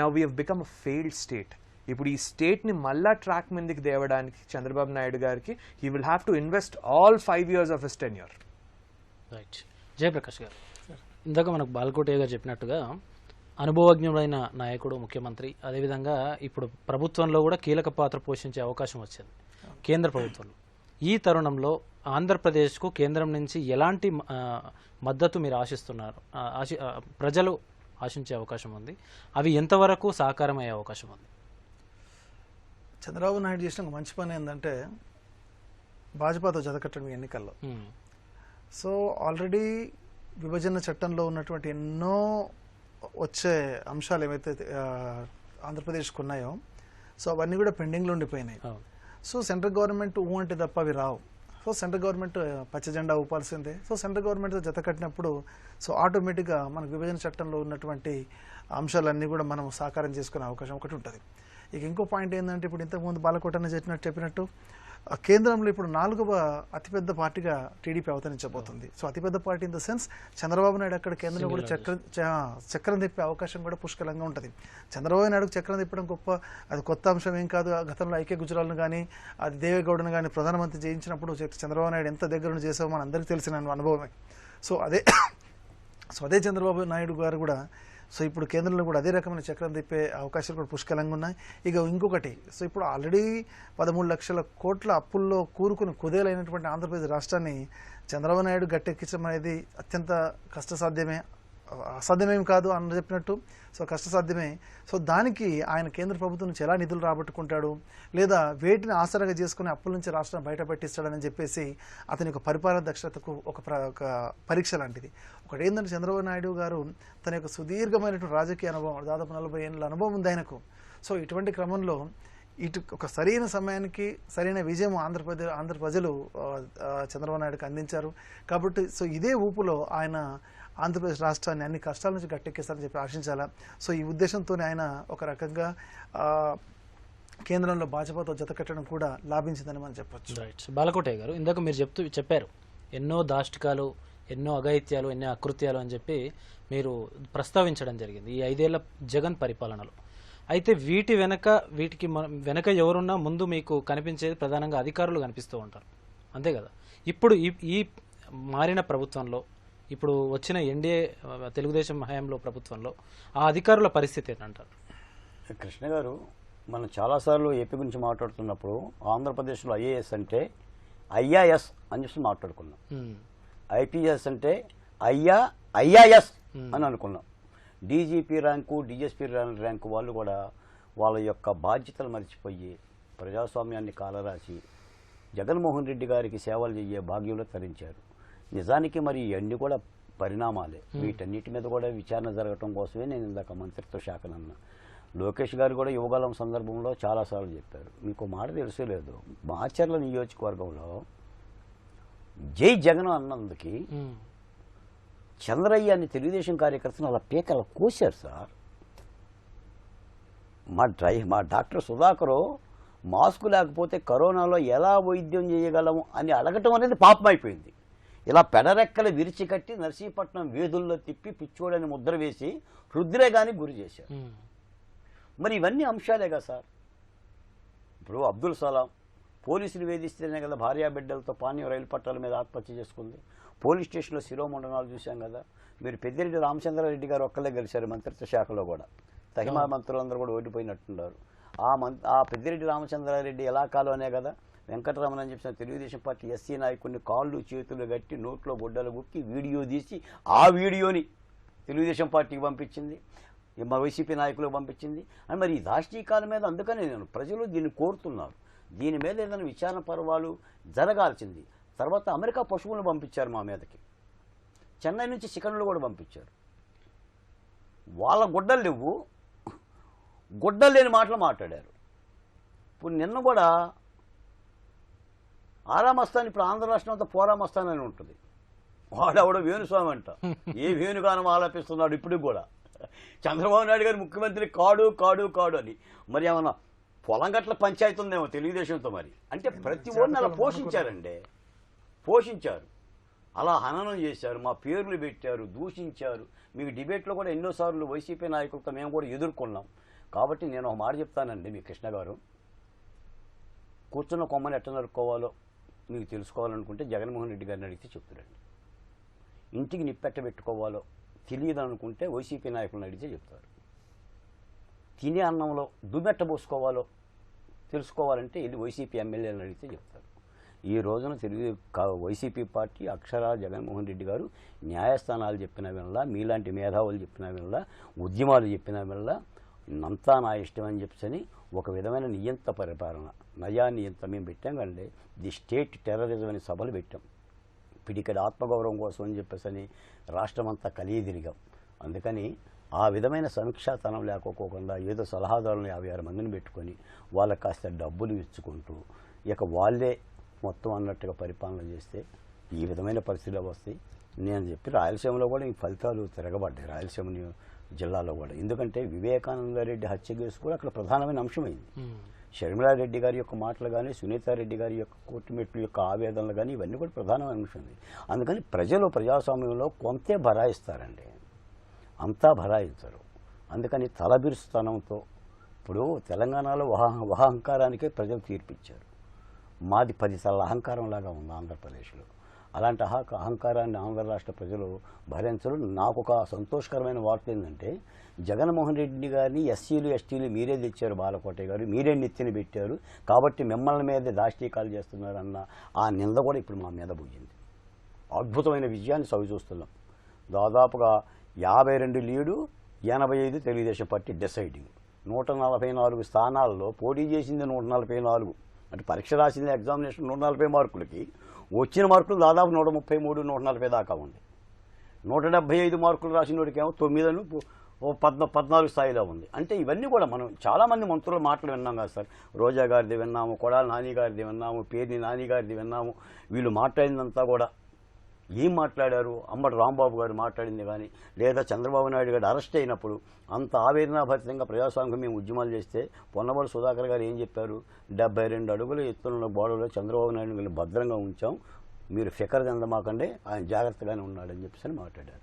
now we have become a failed state. ఇప్పుడు ఈ స్టేట్ని మళ్ళా ట్రాక్ మీదకి తేవడానికి చంద్రబాబు నాయుడు గారికి he will have to invest all 5 years of his tenure. Right. Jayaprakash గారు, ఇందాక మనకు బాలకోటయ్య గారు చెప్పినట్టుగా అనుభవజ్ఞుడైన నాయకుడు ముఖ్యమంత్రి, అదేవిధంగా ఇప్పుడు ప్రభుత్వంలో కూడా కీలక పాత్ర పోషించే అవకాశం వచ్చింది కేంద్ర ప్రభుత్వంలో. ఈ తరుణంలో ఆంధ్రప్రదేశ్కు కేంద్రం నుంచి ఎలాంటి మద్దతు మీరు ఆశిస్తున్నారు, ప్రజలు ఆశించే అవకాశం ఉంది, అవి ఎంతవరకు సాకారమయ్యే అవకాశం ఉంది? చంద్రబాబు నాయుడు చేసిన ఒక మంచి పని ఏంటంటే భాజపాతో జతకట్టడం ఎన్నికల్లో. సో ఆల్రెడీ విభజన చట్టంలో ఉన్నటువంటి ఎన్నో వచ్చే అంశాలు ఏవైతే ఆంధ్రప్రదేశ్కు ఉన్నాయో సో అవన్నీ కూడా పెండింగ్లో ఉండిపోయినాయి. సో సెంట్రల్ గవర్నమెంట్ అంటే తప్ప అవి రావు. సో సెంట్రల్ గవర్నమెంట్ పచ్చ జెండా ఊపాల్సిందే. సో సెంట్రల్ గవర్నమెంట్తో జత కట్టినప్పుడు సో ఆటోమేటిక్గా మనకు విభజన చట్టంలో ఉన్నటువంటి అంశాలన్నీ కూడా మనం సాకారం చేసుకునే అవకాశం ఒకటి ఉంటుంది. ఇక ఇంకో పాయింట్ ఏంటంటే ఇప్పుడు ఇంతకుముందు బాలకోటన్న చెప్పినట్టు కేంద్రంలో ఇప్పుడు 4వ అతిపెద్ద పార్టీగా టీడీపీ అవతరించబోతుంది. సో అతిపెద్ద party in the sense Chandrababu Naidu అక్కడ కేంద్రంలో కూడా చక్రం తిప్పే అవకాశం కూడా పుష్కలంగా ఉంటుంది. చంద్రబాబు నాయుడుకు చక్రం తిప్పడం అది కొత్త అంశం ఏం కాదు. గతంలో ఐక్య గుజరాల్ను కానీ అది దేవేగౌడను కానీ ప్రధానమంత్రి చేయించినప్పుడు చంద్రబాబు నాయుడు ఎంత దగ్గర చేసామో మన అందరికీ తెలిసిన అనుభవమే. సో అదే చంద్రబాబు నాయుడు గారు కూడా సో ఇప్పుడు కేంద్రంలో కూడా అదే రకమైన చక్రం తిప్పే అవకాశాలు కూడా పుష్కలంగా ఉన్నాయి. ఇక ఇంకొకటి, సో ఇప్పుడు ఆల్రెడీ 13 లక్షల కోట్ల అప్పుల్లో కూరుకుని కుదేలైనటువంటి ఆంధ్రప్రదేశ్ రాష్ట్రాన్ని చంద్రబాబు నాయుడు గట్టెక్కించడం అనేది అత్యంత కష్టసాధ్యమే, అసాధ్యమేం కాదు అని చెప్పినట్టు. సో కష్టసాధ్యమే. సో దానికి ఆయన కేంద్ర ప్రభుత్వం నుంచి ఎలా నిధులు రాబట్టుకుంటాడు, లేదా వేటిని ఆసరాగా చేసుకుని అప్పుల నుంచి రాష్ట్రం బయట పెట్టిస్తాడని చెప్పేసి అతని యొక్క పరిపాలన దక్షతకు ఒక పరీక్ష లాంటిది. ఒకటి ఏంటంటే చంద్రబాబు నాయుడు గారు తన యొక్క సుదీర్ఘమైనటువంటి రాజకీయ అనుభవం, దాదాపు 40 ఏళ్ళ అనుభవం ఉంది ఆయనకు. సో ఇటువంటి క్రమంలో ఒక సరైన సమయానికి సరైన విజయం ఆంధ్ర ప్రజలు చంద్రబాబు నాయుడుకి అందించారు. కాబట్టి సో ఇదే ఊపులో ఆయన ఆంధ్రప్రదేశ్ రాష్ట్రాన్ని అన్ని కష్టాల నుంచి గట్టెక్కిస్తారని చెప్పి ఆశించాలా. సో ఈ ఉద్దేశంతోనే ఆయన ఒక రకంగా కేంద్రంలో భాజపాతో జతకట్టడం కూడా లాభించిందని మనం చెప్పొచ్చు. రైట్. బాలకోటయ్య గారు, ఇందాక మీరు చెప్పారు ఎన్నో దాష్టికాలు, ఎన్నో అఘాయిత్యాలు, ఎన్నో అకృత్యాలు అని చెప్పి మీరు ప్రస్తావించడం జరిగింది ఈ 5 ఏళ్ల జగన్ పరిపాలనలో. అయితే వీటికి వెనక ఎవరున్నా ముందు మీకు కనిపించేది ప్రధానంగా అధికారులు కనిపిస్తూ ఉంటారు, అంతే కదా? ఇప్పుడు ఈ మారిన ప్రభుత్వంలో, ఇప్పుడు వచ్చిన ఎన్డీఏ తెలుగుదేశం హయాంలో ప్రభుత్వంలో ఆ అధికారుల పరిస్థితి ఏంటంటారు? కృష్ణ గారు, మనం చాలాసార్లు ఏపీ గురించి మాట్లాడుతున్నప్పుడు ఆంధ్రప్రదేశ్లో ఐఏఎస్ అంటే ఐఆర్ఎస్ అని చెప్పి మాట్లాడుకున్నాం, ఐపీఎస్ అంటే ఐఆర్ఎస్ అని అనుకున్నాం. డీజీపీ ర్యాంకు, డిఎస్పీ ర్యాంకు వాళ్ళు కూడా వాళ్ళ యొక్క బాధ్యతలు మర్చిపోయి ప్రజాస్వామ్యాన్ని కాలరాసి జగన్మోహన్ రెడ్డి గారికి సేవలు చేయే భాగ్యంలో తరించారు. నిజానికి మరి ఇవన్నీ కూడా పరిణామాలే. వీటన్నిటి మీద కూడా విచారణ జరగటం కోసమే నేను ఇందాక మంత్రిత్వ శాఖనన్నా. లోకేష్ గారు కూడా యువకాలం సందర్భంలో చాలాసార్లు చెప్పారు. మీకు మాట తెలుసో లేదు, మాచర్ల నియోజకవర్గంలో జై జగన్ అన్నందుకు చంద్రయ్య అని తెలుగుదేశం కార్యకర్తను అలా పీకల కోశారు సార్. మా డాక్టర్ సుధాకరు మాస్క్ లేకపోతే కరోనాలో ఎలా వైద్యం చేయగలము అని అడగటం అనేది పాపమైపోయింది. ఇలా పెడరెక్కలు విరిచికట్టి నర్సీపట్నం వీధుల్లో తిప్పి పిచ్చోడని ముద్ర వేసి హృద్రేగానికి గురి చేశారు. మరి ఇవన్నీ అంశాలేగా సార్. ఇప్పుడు అబ్దుల్ సలాం పోలీసులు వేధిస్తేనే కదా భార్యాబిడ్డలతో పానీయ రైలు పట్టాల మీద ఆత్మహత్య చేసుకుంది. పోలీస్ స్టేషన్లో శిరోమండనాలు చూశాం కదా. మీరు పెద్దిరెడ్డి రామచంద్రారెడ్డి గారు ఒక్కలే గెలిచారు మంత్రిత్వ శాఖలో కూడా. తహిమా మంత్రులందరూ కూడా ఓడిపోయినట్టున్నారు. ఆ పెద్దిరెడ్డి రామచంద్రారెడ్డి ఎలా కాలోనే కదా వెంకటరమణ అని చెప్పిన తెలుగుదేశం పార్టీ ఎస్సీ నాయకుడిని కాళ్ళు చేతులు కట్టి నోట్లో గుడ్డలు గుక్కి వీడియో తీసి ఆ వీడియోని తెలుగుదేశం పార్టీకి పంపించింది, మా వైసీపీ నాయకులకు పంపించింది. అని మరి ఈ దాష్టీకాల మీద అందుకనే ప్రజలు దీన్ని కోరుతున్నారు. దీని మీద ఏదైనా విచారణ పర్వాలు జరగాల్సింది. తర్వాత అమెరికా పశువులను పంపించారు మా మీదకి, చెన్నై నుంచి చికెన్లు కూడా పంపించారు. వాళ్ళ గుడ్డలు లేవు, గుడ్డలు లేని మాటలు మాట్లాడారు. ఇప్పుడు నిన్న కూడా ఆరామస్థాన్, ఇప్పుడు ఆంధ్ర రాష్ట్రం అంతా పోరామస్థాన్ అని ఉంటుంది. వాడెవడో వేణుస్వామి అంట, ఏ వేణుగానం ఆలపిస్తున్నాడు ఇప్పుడు కూడా. చంద్రబాబు నాయుడు గారు ముఖ్యమంత్రి కాడు కాడు కాడు అని. మరి ఏమన్నా పొలం గట్ల పంచాయతీ ఉందేమో తెలుగుదేశంతో. మరి అంటే ప్రతి ఓడిని అలా పోషించారండి, పోషించారు, అలా హననం చేశారు, మా పేర్లు పెట్టారు, దూషించారు. మీకు డిబేట్లో కూడా ఎన్నోసార్లు వైసీపీ నాయకులతో మేము కూడా ఎదుర్కొన్నాం. కాబట్టి నేను ఒక మాట చెప్తానండి మీ కృష్ణ గారు, కూర్చున్న కొమ్మని ఎట్ట నరుక్కోవాలో మీకు తెలుసుకోవాలనుకుంటే జగన్మోహన్ రెడ్డి గారిని అడిగితే చెప్తారండి. ఇంటికి నిప్పెట్ట పెట్టుకోవాలో తెలియదు అనుకుంటే వైసీపీ నాయకులను అడిగితే చెప్తారు. తినే అన్నంలో దుమ్మెట్ట పోసుకోవాలో తెలుసుకోవాలంటే ఇది వైసీపీ ఎమ్మెల్యేలను అడిగితే చెప్తారు. ఈ రోజున వైసీపీ పార్టీ అక్షరా జగన్మోహన్ రెడ్డి గారు న్యాయస్థానాలు చెప్పిన వినలా, మీలాంటి మేధావులు చెప్పిన వినలా, ఉద్యమాలు చెప్పిన వినలా, అంతా నా ఇష్టం అని చెప్పని ఒక విధమైన నియంత పరిపాలన, నయా నియంత మేము పెట్టాం కండి. ది స్టేట్ టెర్రరిజం అనే సభలు పెట్టాం. పిడికడి ఆత్మగౌరవం కోసం అని చెప్పేసి రాష్ట్రమంతా కలియదిరిగాం. అందుకని ఆ విధమైన సమీక్షాతనం లేకపోకుండా ఏదో సలహాదారులను 56 మందిని పెట్టుకొని వాళ్ళకి కాస్త డబ్బులు ఇచ్చుకుంటూ ఇక వాళ్ళే మొత్తం అన్నట్టుగా పరిపాలన చేస్తే ఈ విధమైన పరిస్థితులు వస్తాయి. నేను చెప్పి రాయలసీమలో కూడా ఈ ఫలితాలు తిరగబడ్డాయి, రాయలసీమ జిల్లాలో కూడా. ఎందుకంటే వివేకానందరెడ్డి హత్య కేసు కూడా అక్కడ ప్రధానమైన అంశమైంది. షర్మిలారెడ్డి గారి యొక్క మాటలు కానీ, సునీతారెడ్డి గారి యొక్క కోర్టుమెట్ల యొక్క ఆవేదనలు కానీ ఇవన్నీ కూడా ప్రధానమైన అంశం. అందుకని ప్రజలు ప్రజాస్వామ్యంలో కొంతే భరాయిస్తారండి, అంతా భరాయించరు. అందుకని తలబిరుస్తనంతో ఇప్పుడు తెలంగాణలో అహంకారానికే ప్రజలు తీర్పిచ్చారు. మాది 10 తలల అహంకారం లాగా ఉంది ఆంధ్రప్రదేశ్లో. అలాంటి అహంకారాన్ని ఆంధ్ర రాష్ట్ర ప్రజలు భరించరు. నాకు ఒక సంతోషకరమైన వార్త ఏంటంటే జగన్మోహన్ రెడ్డి గారిని ఎస్సీలు ఎస్టీలు మీరే తెచ్చారు, బాలకోటయ్య గారు మీరే నెత్తిని పెట్టారు కాబట్టి మిమ్మల్ని మీదే దాష్టీకాలు చేస్తున్నారన్న ఆ నింద కూడా ఇప్పుడు మా మీద పోయింది. అద్భుతమైన విజయాన్ని చవిచూస్తున్నాం. దాదాపుగా 52 లీడు, 85 తెలుగుదేశం పార్టీ డిసైడింగ్. 144 స్థానాల్లో పోటీ చేసింది 144. అంటే పరీక్ష రాసింది ఎగ్జామినేషన్ 140 మార్కులకి, వచ్చిన మార్కులు దాదాపు 133, 140 దాకా ఉంది. 175 మార్కులు రాసిన వాడికేమో 9, 14 స్థాయిలో ఉంది. అంటే ఇవన్నీ కూడా మనం చాలామంది మంత్రుల మాటలు విన్నాం కదా సార్. రోజా గారిది విన్నాము, కొడాల నాని గారిది విన్నాము, పేర్ని నాని గారిది విన్నాము. వీళ్ళు మాట్లాడిందంతా కూడా ఏం మాట్లాడారు? అంబటి రాంబాబు గారు మాట్లాడింది కానీ, లేదా చంద్రబాబు నాయుడు గారు అరెస్ట్ అయినప్పుడు అంత ఆవేదనాభరితంగా ప్రజాస్వామ్యం మేము ఉద్యమాలు చేస్తే పొన్నబడి సుధాకర్ గారు ఏం చెప్పారు? 72 అడుగుల ఎత్తున్న గోడలో చంద్రబాబు నాయుడు గారిని భద్రంగా ఉంచాం, మీరు ఫికర్ చెందమాకండి, ఆయన జాగ్రత్తగానే ఉన్నాడని చెప్పేసి మాట్లాడారు.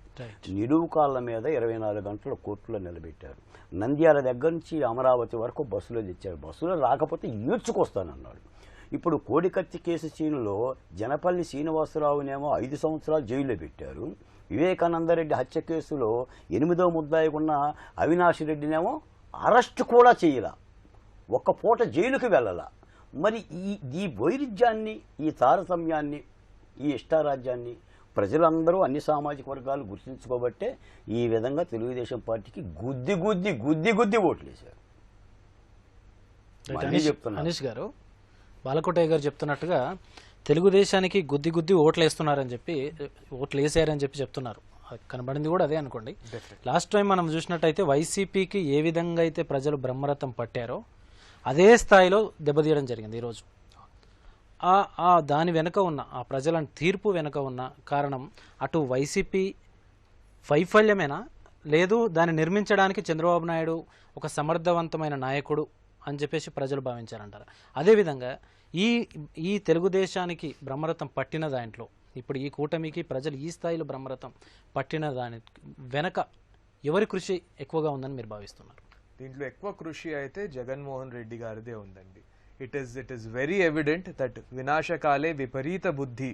నిలువు కాళ్ళ మీద 24 గంటల కోర్టులో నిలబెట్టారు. నంద్యాల దగ్గర నుంచి అమరావతి వరకు బస్సులో తెచ్చారు. బస్సులో రాకపోతే ఈడ్చుకొస్తానన్నాడు. ఇప్పుడు కోడికత్తి కేసు సీనులో జనపల్లి శ్రీనివాసరావునేమో 5 సంవత్సరాలు జైల్లో పెట్టారు. వివేకానందరెడ్డి హత్య కేసులో 8వ ముద్దాయికున్న అవినాష్ రెడ్డినేమో అరెస్ట్ కూడా చేయలా, ఒక్క పూట జైలుకి వెళ్ళాల. మరి ఈ వైరుధ్యాన్ని, ఈ తారతమ్యాన్ని, ఈ ఇష్టారాజ్యాన్ని ప్రజలందరూ అన్ని సామాజిక వర్గాలు గుర్తించుకోబట్టే ఈ విధంగా తెలుగుదేశం పార్టీకి గుద్ది ఓట్లు వేశారు. అనీష్ గారు, బాలకోటయ్య గారు చెప్తున్నట్టుగా తెలుగుదేశానికి గుద్ది ఓట్లు వేస్తున్నారని చెప్పి, ఓట్లు వేసారని చెప్పి చెప్తున్నారు. కనబడింది కూడా అదే అనుకోండి. లాస్ట్ టైం మనం చూసినట్టయితే వైసీపీకి ఏ విధంగా అయితే ప్రజలు బ్రహ్మరథం పట్టారో అదే స్థాయిలో దెబ్బతీయడం జరిగింది ఈరోజు. దాని వెనుక ఉన్న ఆ ప్రజల తీర్పు వెనుక ఉన్న కారణం అటు వైసీపీ వైఫల్యమేనా, లేదు దాన్ని నిర్మించడానికి చంద్రబాబు నాయుడు ఒక సమర్థవంతమైన నాయకుడు అని చెప్పేసి ప్రజలు భావించారంటారు. అదేవిధంగా ఈ తెలుగుదేశానికి బ్రహ్మరథం పట్టిన దాంట్లో ఇప్పుడు ఈ కూటమికి ప్రజలు ఈ స్థాయిలో బ్రహ్మరథం పట్టిన దాని వెనక ఎవరి కృషి ఎక్కువగా ఉందని మీరు భావిస్తున్నారు? దీంట్లో ఎక్కువ కృషి అయితే జగన్మోహన్ రెడ్డి గారిదే ఉందండి. It is very evident that వినాశకాలే విపరీత బుద్ధి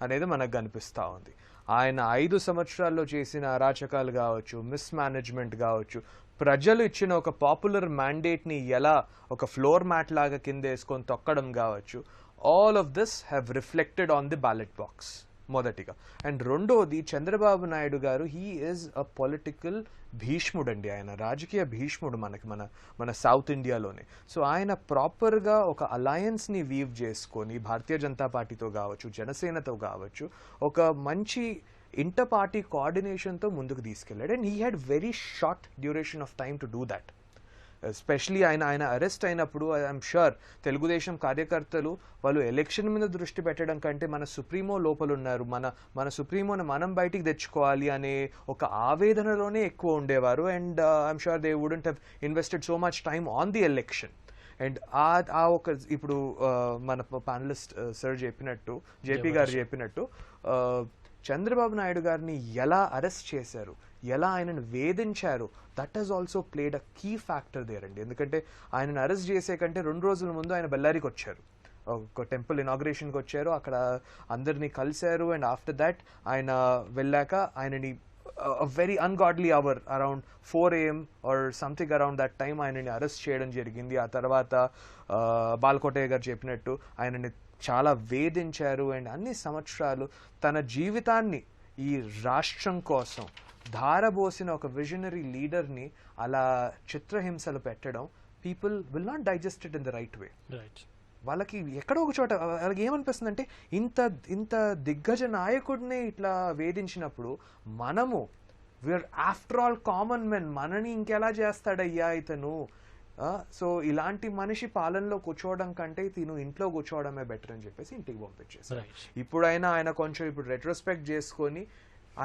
అనేది మనకు కనిపిస్తూ ఉంది. ఆయన 5 సంవత్సరాల్లో చేసిన అరాచకాలు కావచ్చు, మిస్మేనేజ్మెంట్ కావచ్చు, ప్రజలు ఇచ్చిన ఒక పాపులర్ మ్యాండేట్ని ఎలా ఒక ఫ్లోర్ మ్యాట్ లాగా కింద వేసుకొని తొక్కడం కావచ్చు, all of this have reflected on the ballot box మొదటిగా. అండ్ రెండోది, చంద్రబాబు నాయుడు గారు హీ ఈజ్ అ పొలిటికల్ భీష్ముడు అండి. ఆయన రాజకీయ భీష్ముడు మన సౌత్ ఇండియాలోనే. సో ఆయన ప్రాపర్గా ఒక అలయన్స్ని వీవ్ చేసుకొని భారతీయ జనతా పార్టీతో కావచ్చు, జనసేనతో కావచ్చు, ఒక మంచి ఇంటర్ పార్టీ కోఆర్డినేషన్తో ముందుకు తీసుకెళ్ళాడు. And he had very short duration of time to do that. Especially ఆయన అరెస్ట్ అయినప్పుడు ఐఎమ్ షూర్ తెలుగుదేశం కార్యకర్తలు వాళ్ళు ఎలక్షన్ మీద దృష్టి పెట్టడం కంటే మన సుప్రీమో లోపల ఉన్నారు, మన సుప్రీమోని మనం బయటికి తెచ్చుకోవాలి అనే ఒక ఆవేదనలోనే ఎక్కువ ఉండేవారు. And I'm sure they wouldn't have invested so much time on the election. And ఒక ఇప్పుడు మన ప్యానలిస్ట్ సార్ చెప్పినట్టు, జేపీ గారు చెప్పినట్టు, చంద్రబాబు నాయుడు గారిని ఎలా అరెస్ట్ చేశారు, ఎలా ఆయనను వేధించారు, that he's also played a key factor there అండి. ఎందుకంటే ఆయనను అరెస్ట్ చేసే కంటే 2 రోజుల ముందు ఆయన బెల్లారికి వచ్చారు, ఒక టెంపుల్ ఇనాగ్రేషన్కి వచ్చారు, అక్కడ అందరినీ కలిశారు. అండ్ ఆఫ్టర్ దాట్ ఆయన వెళ్ళాక ఆయనని very ungodly hour around 4 AM or something around that time ఆయనని అరెస్ట్ చేయడం జరిగింది. ఆ తర్వాత బాల్కోటయ్య గారు చెప్పినట్టు ఆయనని చాలా వేధించారు. అండ్ అన్ని సంవత్సరాలు తన జీవితాన్ని ఈ రాష్ట్రం కోసం ధారబోసిన ఒక విజనరీ లీడర్ని అలా చిత్రహింసలు పెట్టడం, people will not digest it in the right way. వాళ్ళకి ఎక్కడో ఒక చోట వాళ్ళకి ఏమనిపిస్తుంది అంటే ఇంత దిగ్గజ నాయకుడిని ఇట్లా వేధించినప్పుడు మనము we are after all common men, మనని ఇంకెలా చేస్తాడయ్యా ఇతను, సో ఇలాంటి మనిషి పాలనలో కూర్చోవడం కంటే తిను ఇంట్లో కూర్చోవడమే బెటర్ అని చెప్పేసి ఇంటికి పంపించేసారు. ఇప్పుడైనా ఆయన కొంచెం ఇప్పుడు రెట్రోస్పెక్ట్ చేసుకొని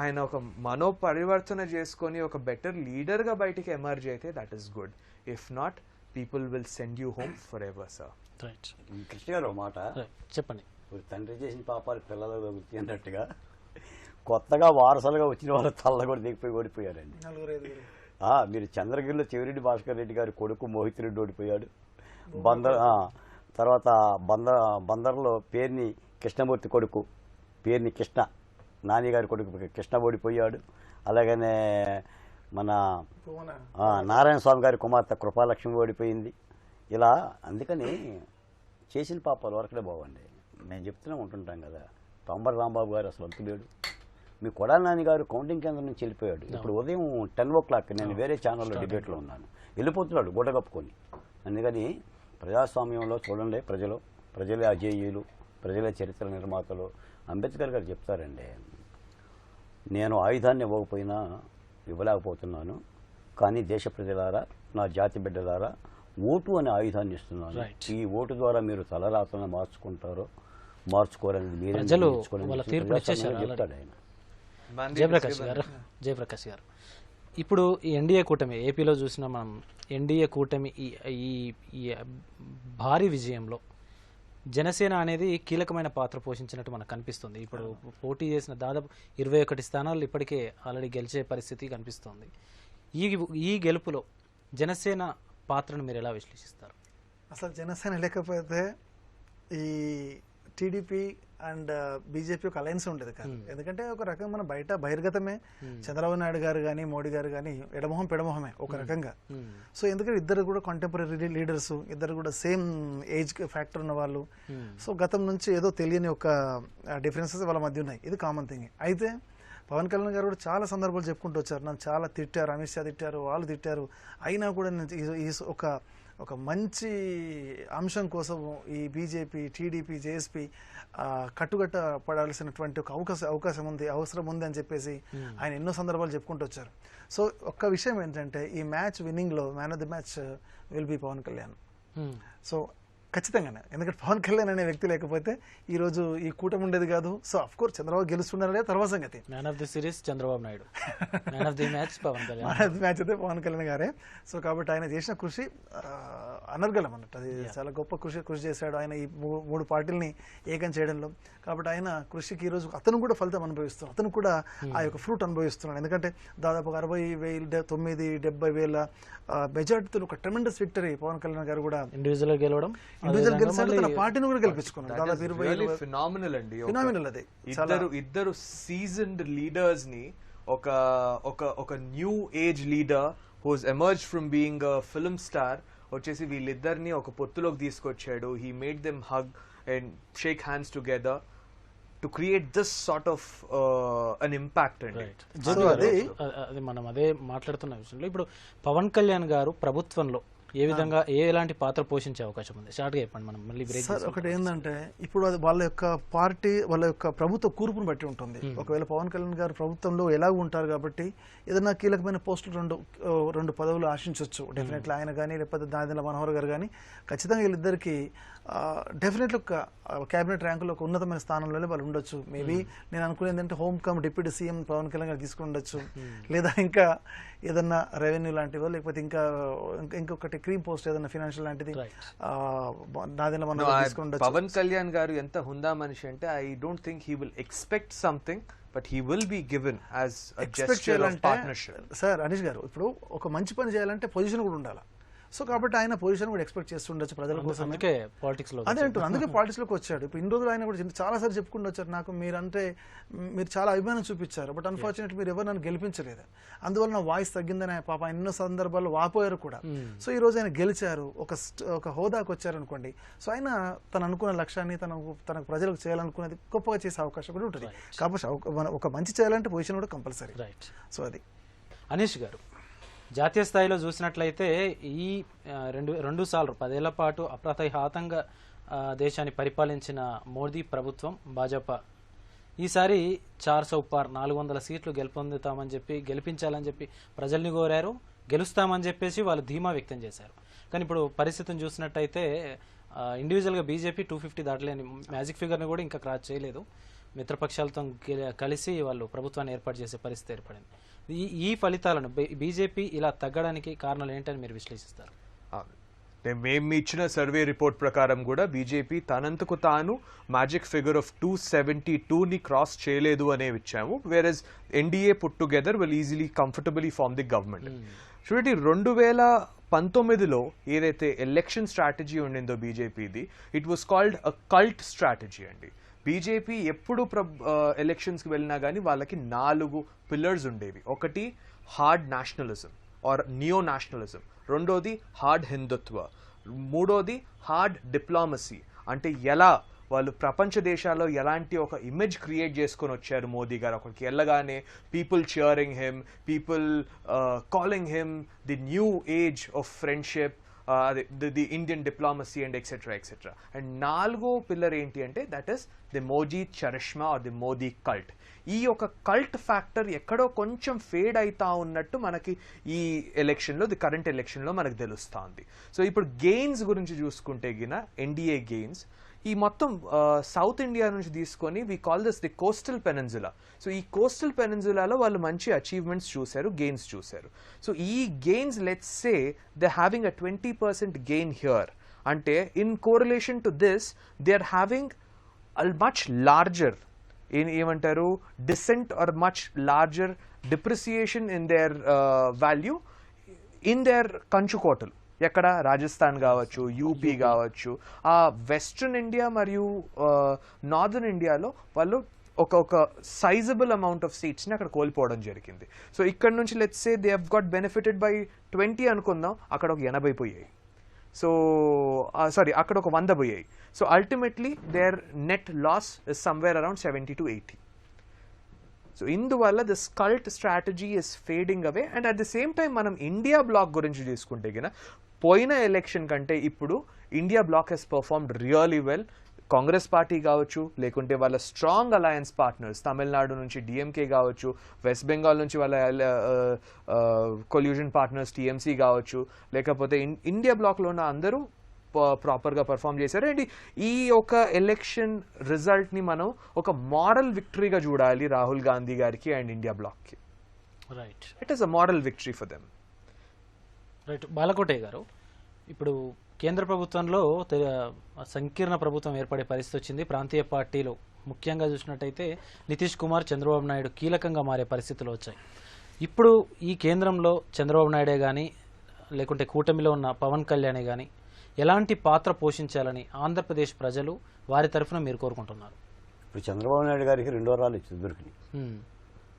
ఆయన ఒక మనోపరివర్తన చేసుకొని ఒక బెటర్ లీడర్గా బయటికి ఎమర్జ్ అయితే that is good. If not people will send you home for ever sir. Krishna గారు ఒక మాట చెప్పండి. తండ్రి చేసిన పాపాలు పిల్లలు తగ్గుతాయి అన్నట్టుగా కొత్తగా వారసులుగా వచ్చిన వాళ్ళ తల్ల కూడా దిగిపోయి ఓడిపోయారండి. మీరు చంద్రగిరిలో చెవిరెడ్డి భాస్కర్ రెడ్డి గారి కొడుకు మోహిత్ రెడ్డి ఓడిపోయాడు. తర్వాత బందర్లో పేర్ని కృష్ణమూర్తి కొడుకు పేర్ని కృష్ణ నాని గారి కొడుకు కృష్ణ ఓడిపోయాడు. అలాగనే మన నారాయణ స్వామి గారి కుమార్తె కృపాలక్ష్మి ఓడిపోయింది. ఇలా అందుకని చేసిన పాపాలు వరకడే బాగుండి. మేము చెప్తూనే ఉంటుంటాం కదా, తొంబర రాంబాబు గారు అసలు అంతులేడు. మీ కొడాలి నాని గారు కౌంటింగ్ కేంద్రం నుంచి వెళ్ళిపోయాడు. ఇప్పుడు ఉదయం 10 o'clock నేను వేరే ఛానల్లో డిబేట్లో ఉన్నాను, వెళ్ళిపోతున్నాడు గుడ్డ కప్పుకొని. అందుకని ప్రజాస్వామ్యంలో చూడండి, ప్రజలే అజేయులు, ప్రజలే చరిత్ర నిర్మాతలు. అంబేద్కర్ గారు చెప్తారండి, నేను ఆయుధాన్ని ఇవ్వలేకపోతున్నాను, కానీ దేశ ప్రజలారా, నా జాతి బిడ్డలారా, ఓటు అనే ఆయుధాన్ని ఇస్తున్నాను. ఈ ఓటు ద్వారా మీరు తలరాతను మార్చుకోవాలని మీరే చెప్తాడు ఆయన. జయప్రకాష్ గారు, ఇప్పుడు ఈ ఎన్డీఏ కూటమి ఏపీలో చూసిన మనం ఎన్డీఏ కూటమి ఈ భారీ విజయంలో జనసేన అనేది కీలకమైన పాత్ర పోషించినట్టు మనకు కనిపిస్తుంది. ఇప్పుడు పోటీ చేసిన దాదాపు 21 స్థానాలు ఇప్పటికే ఆల్రెడీ గెలిచే పరిస్థితి కనిపిస్తోంది. ఈ గెలుపులో జనసేన పాత్రను మీరు ఎలా విశ్లేషిస్తారు? అసలు జనసేన లేకపోతే ఈ టీడీపీ అండ్ బీజేపీ ఒక అలయన్స్ ఉండేది కాదు. ఎందుకంటే ఒక రకంగా మన బయట బహిర్గతమే, చంద్రబాబు నాయుడు గారు కానీ మోడీ గారు కానీ ఎడమొహం పెడమొహమే ఒక రకంగా. సో ఎందుకంటే ఇద్దరు కూడా కంటెంపరీ లీడర్స్, ఇద్దరు కూడా సేమ్ ఏజ్ ఫ్యాక్టర్ ఉన్న వాళ్ళు. సో గతం నుంచి ఏదో తెలియని ఒక డిఫరెన్సెస్ వాళ్ళ మధ్య ఉన్నాయి, ఇది కామన్ థింగ్. అయితే పవన్ కళ్యాణ్ గారు కూడా చాలా సందర్భాలు చెప్పుకుంటూ వచ్చారు, నన్ను చాలా తిట్టారు, అమిత్ షా తిట్టారు, వాళ్ళు తిట్టారు, అయినా కూడా ఒక మంచి అంశం కోసం ఈ బీజేపీ, టీడీపీ, జేఎస్పీ కట్టుగట్ట పడాల్సినటువంటి ఒక అవసరం ఉంది అని చెప్పేసి ఆయన ఎన్నో సందర్భాలు చెప్పుకుంటూ వచ్చారు. సో ఒక్క విషయం ఏంటంటే ఈ మ్యాచ్ విన్నింగ్లో man of the match will be Pawan Kalyan. So ఖచ్చితంగానే, ఎందుకంటే పవన్ కళ్యాణ్ అనే వ్యక్తి లేకపోతే ఈ రోజు ఈ కూటమి ఉండేది కాదు. సో అఫ్ కోర్స్ చంద్రబాబు గెలుస్తున్నారే తర్వాత సంగతి. Man of the series Chandrababu Naidu, man of the match Pawan Kalyan, man of the match అయితే పవన్ కళ్యాణ్ గారే. సో కాబట్టి ఆయన చేసిన కృషి అనర్గళం అన్నట్టు, అది చాలా గొప్ప కృషి చేశాడు ఆయన ఈ 3 పార్టీలని ఏకం చేయడంలో. కాబట్టి ఆయన కృషికి ఈరోజు అతను కూడా ఫలితం అనుభవిస్తున్నాడు, అతను కూడా ఆ యొక్క ఫ్రూట్ అనుభవిస్తున్నాడు. ఎందుకంటే దాదాపు 60,000-70,000 మెజార్టీతో ఒక ట్రెమెండస్ విక్టరీ పవన్ కళ్యాణ్ గారు కూడా ఇండివిజువల్ గెలిచాడు, తన పార్టీని కూడా గెలిపించుకున్నాడు. దాదాపు 20 ఫినామినల్ అండి, ఫినామినల్. అది ఇద్దరు సీజన్డ్ లీడర్స్ ని ఒక new age leader whose emerge from being a film star వచ్చేసి వీళ్ళిద్దరిని ఒక పొత్తులోకి తీసుకొచ్చాడు. He made them hug and shake hands together to create this sort of an impact అండి. అది మనం అదే మాట్లాడుతున్న విషయంలో ఇప్పుడు పవన్ కళ్యాణ్ గారు ప్రభుత్వంలో ఏ విధంగా ఎలాంటి పాత్ర పోషించే అవకాశం ఉంది? షార్ట్గా చెప్పండి, మనం మళ్ళీ బ్రేక్. సార్ ఒకటి ఏంటంటే ఇప్పుడు అది వాళ్ళ యొక్క పార్టీ, వాళ్ళ యొక్క ప్రభుత్వ కూర్పును బట్టి ఉంటుంది. ఒకవేళ పవన్ కళ్యాణ్ గారు ప్రభుత్వంలో ఎలా ఉంటారు కాబట్టి ఏదైనా కీలకమైన పోస్టులు రెండు పదవులు ఆశించవచ్చు డెఫినెట్లీ. ఆయన కానీ లేకపోతే నాదెండ్ల మనోహర్ గారు కానీ ఖచ్చితంగా వీళ్ళిద్దరికి డెఫినెట్లీ ఒక క్యాబినెట్ ర్యాంకులో ఒక ఉన్నతమైన స్థానంలోనే వాళ్ళు ఉండొచ్చు. మేబీ నేను అనుకునేది ఏంటంటే home cum deputy CM Pawan Kalyan గారు తీసుకుని ఉండొచ్చు, లేదా ఇంకా ఏదన్నా రెవెన్యూ లాంటివో, లేకపోతే ఇంకొకటి క్రీమ్ పోస్ట్ ఏదన్నా ఫైనాన్షియల్ లాంటిది నాదెండ్ల మనోహర్ తీసుకుని ఉండొచ్చు. పవన్ కళ్యాణ్ గారు ఎంత హుందా మనిషి అంటే I don't think he will expect something but he will be given as a expect gesture of చేయాలంటే partnership. సార్ అనీష్ గారు ఇప్పుడు ఒక మంచి పని చేయాలంటే పొజిషన్ కూడా ఉండాలి. సో కాబట్టి ఆయన పొజిషన్ కూడా ఎక్స్పెక్ట్ చేస్తుండొచ్చు ప్రజల కోసం. అందుకే పాలిటిక్స్ లో అదే అంటున్నాను, అందుకే పాలిటిక్స్లోకి వచ్చాడు. ఇప్పుడు ఇన్ని రోజులు ఆయన కూడా చాలాసార్లు చెప్పుకుంటూ వచ్చారు, నాకు మీరంటే మీరు చాలా అభిమానం చూపించారు, బట్ అన్ఫార్చునేట్లీ మీరు ఎవరు నన్ను గెలిపించలేదు, అందువల్ల నా వాయిస్ తగ్గిందని పాప ఎన్నో సందర్భాల్లో వాపోయారు కూడా. సో ఈ రోజు ఆయన గెలిచారు, ఒక హోదాకు వచ్చారు అనుకోండి. సో ఆయన తను అనుకున్న లక్ష్యాన్ని తనకు ప్రజలకు చేయాలనుకున్నది గొప్పగా చేసే అవకాశం కూడా ఉంటుంది. కాబట్టి ఒక మంచి చేయాలంటే పొజిషన్ కూడా కంపల్సరీ. రైట్. సో అది అనీష్ గారు, జాతీయ స్థాయిలో చూసినట్లయితే ఈ రెండు సార్లు 10 ఏళ్ల పాటు అప్రతిహాతంగా దేశాన్ని పరిపాలించిన మోదీ ప్రభుత్వం భాజపా ఈసారి 400 పార్ 400 సీట్లు గెలిపించాలని చెప్పి ప్రజల్ని కోరారు. గెలుస్తామని చెప్పేసి వాళ్ళు ధీమా వ్యక్తం చేశారు. కానీ ఇప్పుడు పరిస్థితిని చూసినట్టయితే ఇండివిజువల్గా బీజేపీ 250 దాటలేని మ్యాజిక్ ఫిగర్ని కూడా ఇంకా క్రాస్ చేయలేదు. మిత్రపక్షాలతో కలిసి వాళ్ళు ప్రభుత్వాన్ని ఏర్పాటు చేసే పరిస్థితి ఏర్పడింది. ఈ ఫలితాలను బీజేపీ ఇలా తగ్గడానికి కారణాలు ఏంటని మీరు విశ్లేషిస్తారు? మేము ఇచ్చిన సర్వే రిపోర్ట్ ప్రకారం కూడా బీజేపీ తనంతకు తాను మ్యాజిక్ ఫిగర్ ఆఫ్ 272ని క్రాస్ చేయలేదు అనేవి ఇచ్చాము. Whereas NDA put together will easily comfortably form the government. చూడండి, 2019లో ఏదైతే ఎలక్షన్ స్ట్రాటజీ ఉండిందో బీజేపీది, it was called a cult strategy అండి. బీజేపీ ఎప్పుడు ఎలక్షన్స్కి వెళ్ళినా కానీ వాళ్ళకి 4 పిల్లర్స్ ఉండేవి. ఒకటి hard nationalism or neo nationalism, రెండోది హార్డ్ హిందుత్వ, మూడోది హార్డ్ డిప్లొమసీ, అంటే ఎలా వాళ్ళు ప్రపంచ దేశాల్లో ఎలాంటి ఒక ఇమేజ్ క్రియేట్ చేసుకొని వచ్చారు మోదీ గారు. అక్కడికి వెళ్ళగానే people cheering him, people calling him the new age of friendship, the Indian diplomacy and etcetera etcetera. And 4వ పిల్లర్ ఏంటి అంటే that is the Modi charisma or the Modi cult. ఈ యొక్క కల్ట్ ఫ్యాక్టర్ ఎక్కడో కొంచెం ఫేడ్ అవుతా ఉన్నట్టు మనకి ఈ ఎలక్షన్లో, ది కరెంట్ ఎలక్షన్లో మనకు తెలుస్తుంది. సో ఇప్పుడు గెయిన్స్ గురించి చూసుకుంటే గిన ఎన్డీఏ గెయిన్స్ ఈ మొత్తం సౌత్ ఇండియా నుంచి తీసుకొని we call this the coastal peninsula. So ఈ కోస్టల్ పెనిన్సులాలో వాళ్ళు మంచి అచీవ్మెంట్స్ చూశారు, గెయిన్స్ చూశారు. సో ఈ gains let's say they having a 20% gain here, అంటే in correlation to this they are having a much larger ఏమంటారు descent or much larger depreciation in their value in their కంచుకోటలు. ఎక్కడ రాజస్థాన్ కావచ్చు, UP కావచ్చు, ఆ western India మరియు northern ఇండియాలో వాళ్ళు ఒక సైజబుల్ అమౌంట్ ఆఫ్ సీట్స్ని అక్కడ కోల్పోవడం జరిగింది. సో ఇక్కడ నుంచి let's say they have got benefited by 20 అనుకుందాం, అక్కడ ఒక 80 పోయాయి. సో సారీ, అక్కడ ఒక 100 పోయాయి. So ultimately their net loss is somewhere around 70 to 80. So ఇందువల్ల this cult strategy is fading away. And at the same time మనం ఇండియా బ్లాక్ గురించి తీసుకుంటే గిన పోయిన ఎలక్షన్ కంటే ఇప్పుడు India bloc has performed really well. Congress party కావచ్చు, లేకుంటే వాళ్ళ స్ట్రాంగ్ అలయన్స్ పార్ట్నర్స్ తమిళనాడు నుంచి డిఎంకే కావచ్చు, వెస్ట్ బెంగాల్ నుంచి వాళ్ళ కొల్యూషన్ పార్ట్నర్స్ టీఎంసీ కావచ్చు, లేకపోతే ఇండియా బ్లాక్లో ఉన్న అందరూ ప్రాపర్గా పర్ఫామ్ చేశారు. అండ్ ఈ ఒక ఎలక్షన్ రిజల్ట్ని మనం ఒక మోడల్ విక్టరీగా చూడాలి రాహుల్ గాంధీ గారికి అండ్ ఇండియా బ్లాక్కి. Right, it is a model victory for them. Right. Balakote గారు, ఇప్పుడు కేంద్ర ప్రభుత్వంలో సంకీర్ణ ప్రభుత్వం ఏర్పడే పరిస్థితి వచ్చింది. ప్రాంతీయ పార్టీలు ముఖ్యంగా చూసినట్టయితే నితీష్ కుమార్, చంద్రబాబు నాయుడు కీలకంగా మారే పరిస్థితులు వచ్చాయి. ఇప్పుడు ఈ కేంద్రంలో చంద్రబాబు నాయుడే కానీ లేకుంటే కూటమిలో ఉన్న పవన్ కళ్యాణే కానీ ఎలాంటి పాత్ర పోషించాలని ఆంధ్రప్రదేశ్ ప్రజలు వారి తరఫున మీరు కోరుకుంటున్నారు? ఇప్పుడు చంద్రబాబు నాయుడు గారికి 2 వరాలు ఇచ్చింది దొరికినాయి.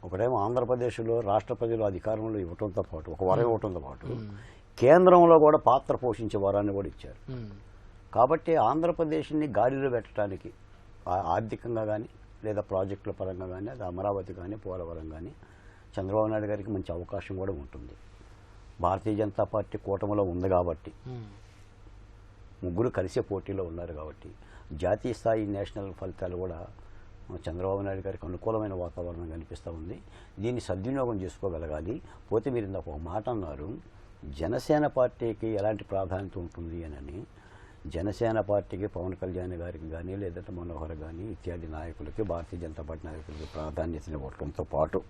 ఒకటేమో ఆంధ్రప్రదేశ్లో రాష్ట్ర ప్రజలు అధికారంలో ఇవ్వటంతో పాటు, ఒక వరం ఇవ్వటంతో పాటు కేంద్రంలో కూడా పాత్ర పోషించే వరాన్ని కూడా ఇచ్చారు. కాబట్టి ఆంధ్రప్రదేశ్ని గాడిలో పెట్టడానికి ఆర్థికంగా కానీ లేదా ప్రాజెక్టుల పరంగా కానీ, అది అమరావతి కానీ పోలవరం కానీ చంద్రబాబు నాయుడు గారికి మంచి అవకాశం కూడా ఉంటుంది. భారతీయ జనతా పార్టీ కూటమిలో ఉంది కాబట్టి, ముగ్గురు కలిసే పోటీలో ఉన్నారు కాబట్టి జాతీయ స్థాయి నేషనల్ ఫలితాలు కూడా చంద్రబాబు నాయుడు గారికి అనుకూలమైన వాతావరణం కనిపిస్తూ ఉంది. దీన్ని సద్వినియోగం చేసుకోగలగాలి. పోతే మీరు ఇందాక ఒక మాట అన్నారు, జనసేన పార్టీకి ఎలాంటి ప్రాధాన్యత ఉంటుంది అని. జనసేన పార్టీకి పవన్ కళ్యాణ్ గారికి కానీ లేదంటే మనోహర్ కానీ ఇత్యాది నాయకులకి, భారతీయ జనతా పార్టీ నాయకులకి ప్రాధాన్యతని ఇవ్వడంతో పాటు,